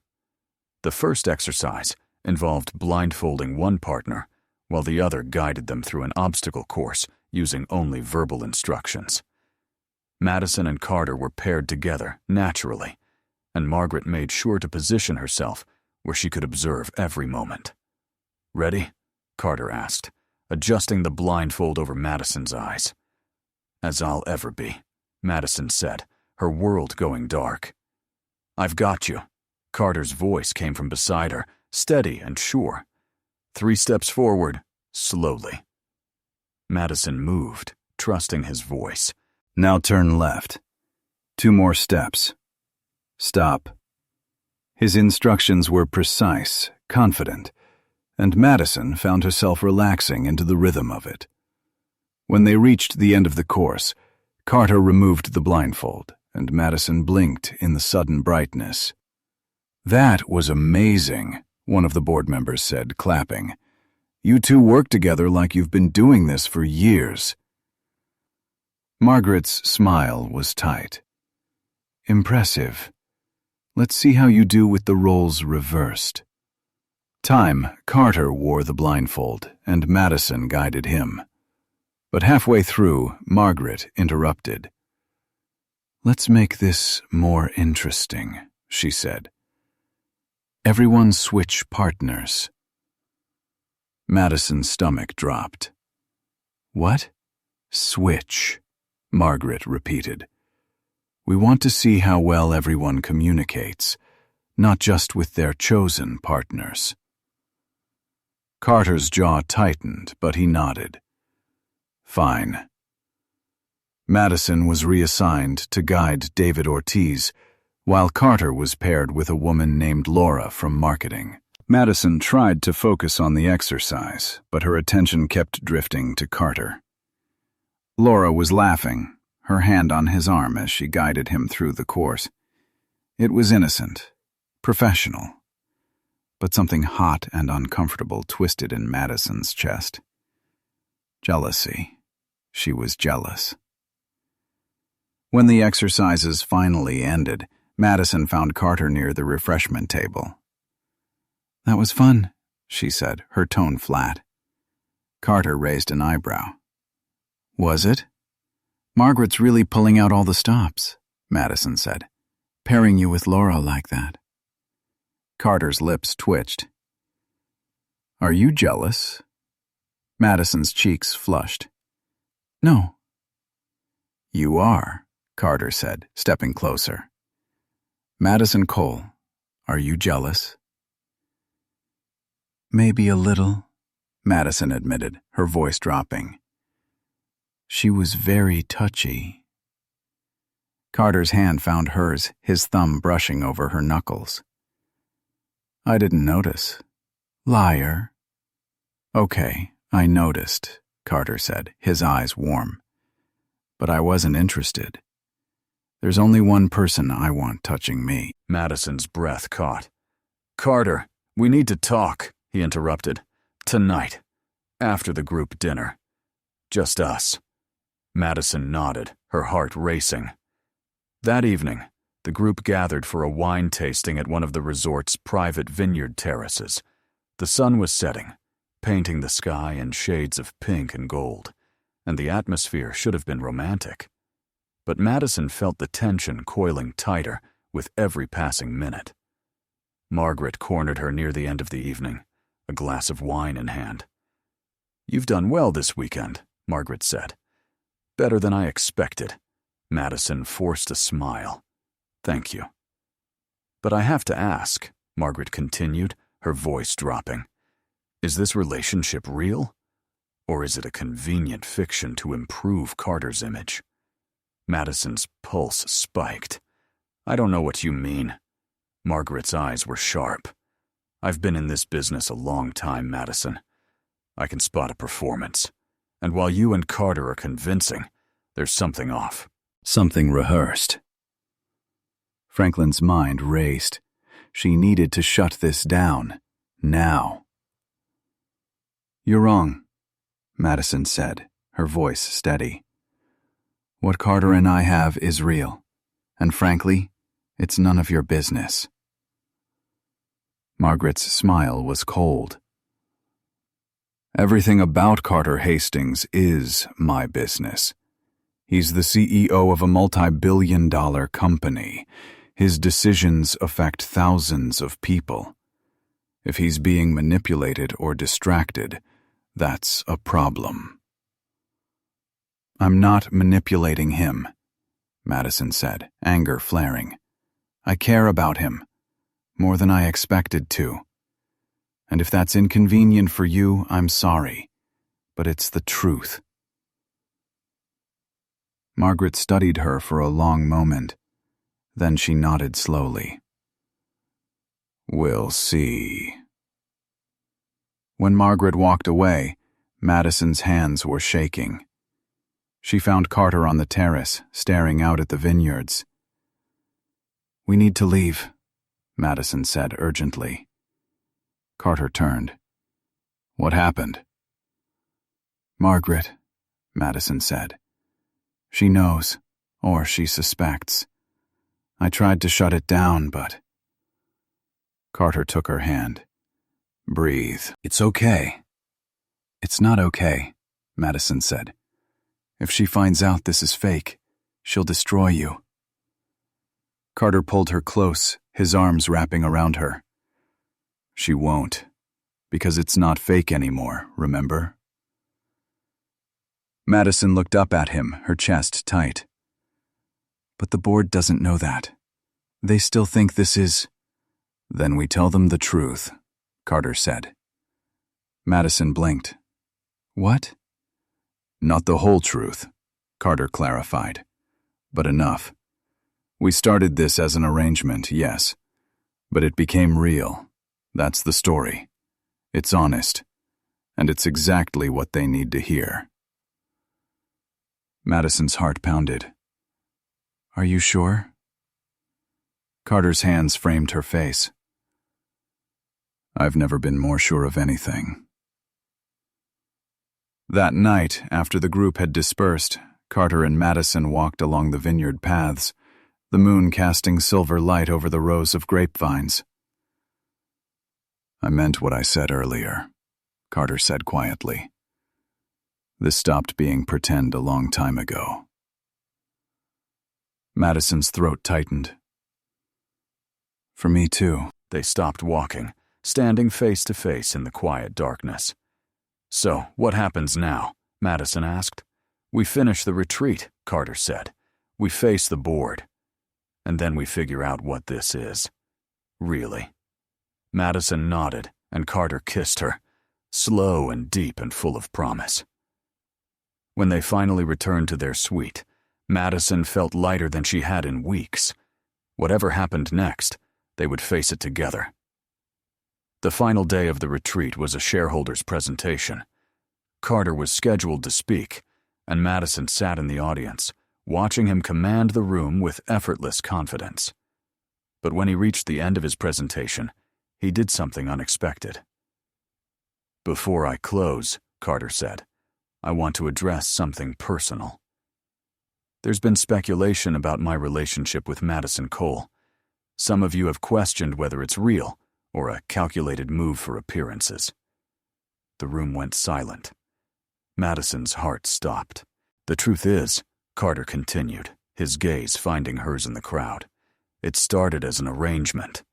The first exercise involved blindfolding one partner while the other guided them through an obstacle course using only verbal instructions. Madison and Carter were paired together naturally, and Margaret made sure to position herself where she could observe every moment. "Ready?" Carter asked, adjusting the blindfold over Madison's eyes. "As I'll ever be," Madison said, her world going dark. "I've got you." Carter's voice came from beside her, steady and sure. 3 steps forward, slowly. Madison moved, trusting his voice. "Now turn left. 2 more steps. Stop." His instructions were precise, confident, and Madison found herself relaxing into the rhythm of it. When they reached the end of the course, Carter removed the blindfold, and Madison blinked in the sudden brightness. "That was amazing," one of the board members said, clapping. "You two work together like you've been doing this for years." Margaret's smile was tight. "Impressive. Let's see how you do with the roles reversed." Time, Carter wore the blindfold, and Madison guided him. But halfway through, Margaret interrupted. "Let's make this more interesting," she said. "Everyone switch partners." Madison's stomach dropped. "What?" "Switch," Margaret repeated, We want to see how well everyone communicates, not just with their chosen partners. Carter's jaw tightened, but he nodded. Fine. Madison was reassigned to guide David Ortiz, while Carter was paired with a woman named Laura from marketing. Madison tried to focus on the exercise, but her attention kept drifting to Carter. Laura was laughing, her hand on his arm as she guided him through the course. It was innocent, professional, but something hot and uncomfortable twisted in Madison's chest. Jealousy. She was jealous. When the exercises finally ended, Madison found Carter near the refreshment table. "That was fun," she said, her tone flat. Carter raised an eyebrow. "Was it?" "Margaret's really pulling out all the stops," Madison said, "pairing you with Laura like that." Carter's lips twitched. "Are you jealous?" Madison's cheeks flushed. "No." "You are," Carter said, stepping closer. "Madison Cole, are you jealous?" "Maybe a little," Madison admitted, her voice dropping. "She was very touchy." Carter's hand found hers, his thumb brushing over her knuckles. "I didn't notice." "Liar." "Okay, I noticed," Carter said, his eyes warm. "But I wasn't interested. There's only one person I want touching me." Madison's breath caught. "Carter, we need to talk," he interrupted. "Tonight, after the group dinner. Just us." Madison nodded, her heart racing. That evening, the group gathered for a wine tasting at one of the resort's private vineyard terraces. The sun was setting, painting the sky in shades of pink and gold, and the atmosphere should have been romantic. But Madison felt the tension coiling tighter with every passing minute. Margaret cornered her near the end of the evening, a glass of wine in hand. "You've done well this weekend," Margaret said. "Better than I expected." Madison forced a smile. "Thank you." "But I have to ask," Margaret continued, her voice dropping. "Is this relationship real? Or is it a convenient fiction to improve Carter's image?" Madison's pulse spiked. "I don't know what you mean." Margaret's eyes were sharp. "I've been in this business a long time, Madison. I can spot a performance. And while you and Carter are convincing, there's something off. Something rehearsed." Franklin's mind raced. She needed to shut this down. Now. "You're wrong," Madison said, her voice steady. "What Carter and I have is real, and frankly, it's none of your business." Margaret's smile was cold. "Everything about Carter Hastings is my business. He's the CEO of a multi-billion-dollar company. His decisions affect thousands of people. If he's being manipulated or distracted, that's a problem." "I'm not manipulating him," Madison said, anger flaring. "I care about him, more than I expected to. And if that's inconvenient for you, I'm sorry, but it's the truth." Margaret studied her for a long moment. Then she nodded slowly. "We'll see." When Margaret walked away, Madison's hands were shaking. She found Carter on the terrace, staring out at the vineyards. "We need to leave," Madison said urgently. Carter turned. "What happened?" "Margaret," Madison said. "She knows, or she suspects. I tried to shut it down, but—" Carter took her hand. "Breathe. It's okay." "It's not okay," Madison said. "If she finds out this is fake, she'll destroy you." Carter pulled her close, his arms wrapping around her. "She won't, because it's not fake anymore, remember?" Madison looked up at him, her chest tight. But the board doesn't know that. They still think this is... Then we tell them the truth, Carter said. Madison blinked. What? Not the whole truth, Carter clarified, but enough. We started this as an arrangement, yes, but it became real. That's the story. It's honest, and it's exactly what they need to hear. Madison's heart pounded. Are you sure? Carter's hands framed her face. I've never been more sure of anything. That night, after the group had dispersed, Carter and Madison walked along the vineyard paths, the moon casting silver light over the rows of grapevines. I meant what I said earlier, Carter said quietly. This stopped being pretend a long time ago. Madison's throat tightened. For me too. They stopped walking, standing face to face in the quiet darkness. So, what happens now? Madison asked. We finish the retreat, Carter said. We face the board. And then we figure out what this is. Really. Madison nodded, and Carter kissed her, slow and deep and full of promise. When they finally returned to their suite, Madison felt lighter than she had in weeks. Whatever happened next, they would face it together. The final day of the retreat was a shareholders' presentation. Carter was scheduled to speak, and Madison sat in the audience, watching him command the room with effortless confidence. But when he reached the end of his presentation, he did something unexpected. Before I close, Carter said, I want to address something personal. There's been speculation about my relationship with Madison Cole. Some of you have questioned whether it's real or a calculated move for appearances. The room went silent. Madison's heart stopped. The truth is, Carter continued, his gaze finding hers in the crowd. It started as an arrangement,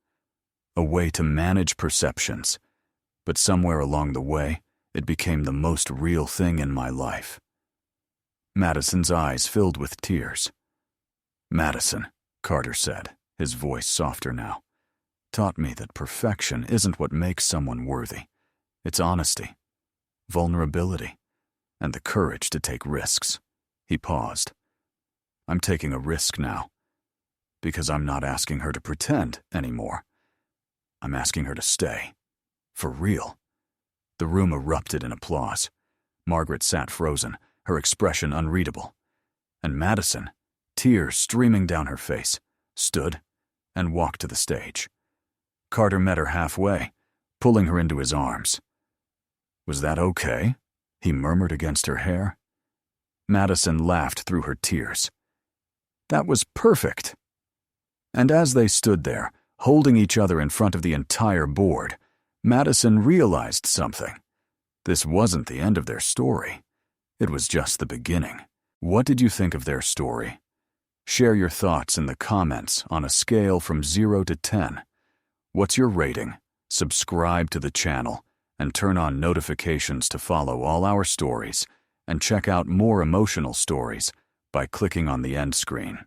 a way to manage perceptions, but somewhere along the way, it became the most real thing in my life. Madison's eyes filled with tears. Madison, Carter said, his voice softer now, taught me that perfection isn't what makes someone worthy. It's honesty, vulnerability, and the courage to take risks. He paused. I'm taking a risk now, because I'm not asking her to pretend anymore. I'm asking her to stay. For real. The room erupted in applause. Margaret sat frozen, her expression unreadable. And Madison, tears streaming down her face, stood and walked to the stage. Carter met her halfway, pulling her into his arms. Was that okay? He murmured against her hair. Madison laughed through her tears. That was perfect. And as they stood there, holding each other in front of the entire board, Madison realized something. This wasn't the end of their story. It was just the beginning. What did you think of their story? Share your thoughts in the comments on a scale from 0 to 10. What's your rating? Subscribe to the channel and turn on notifications to follow all our stories and check out more emotional stories by clicking on the end screen.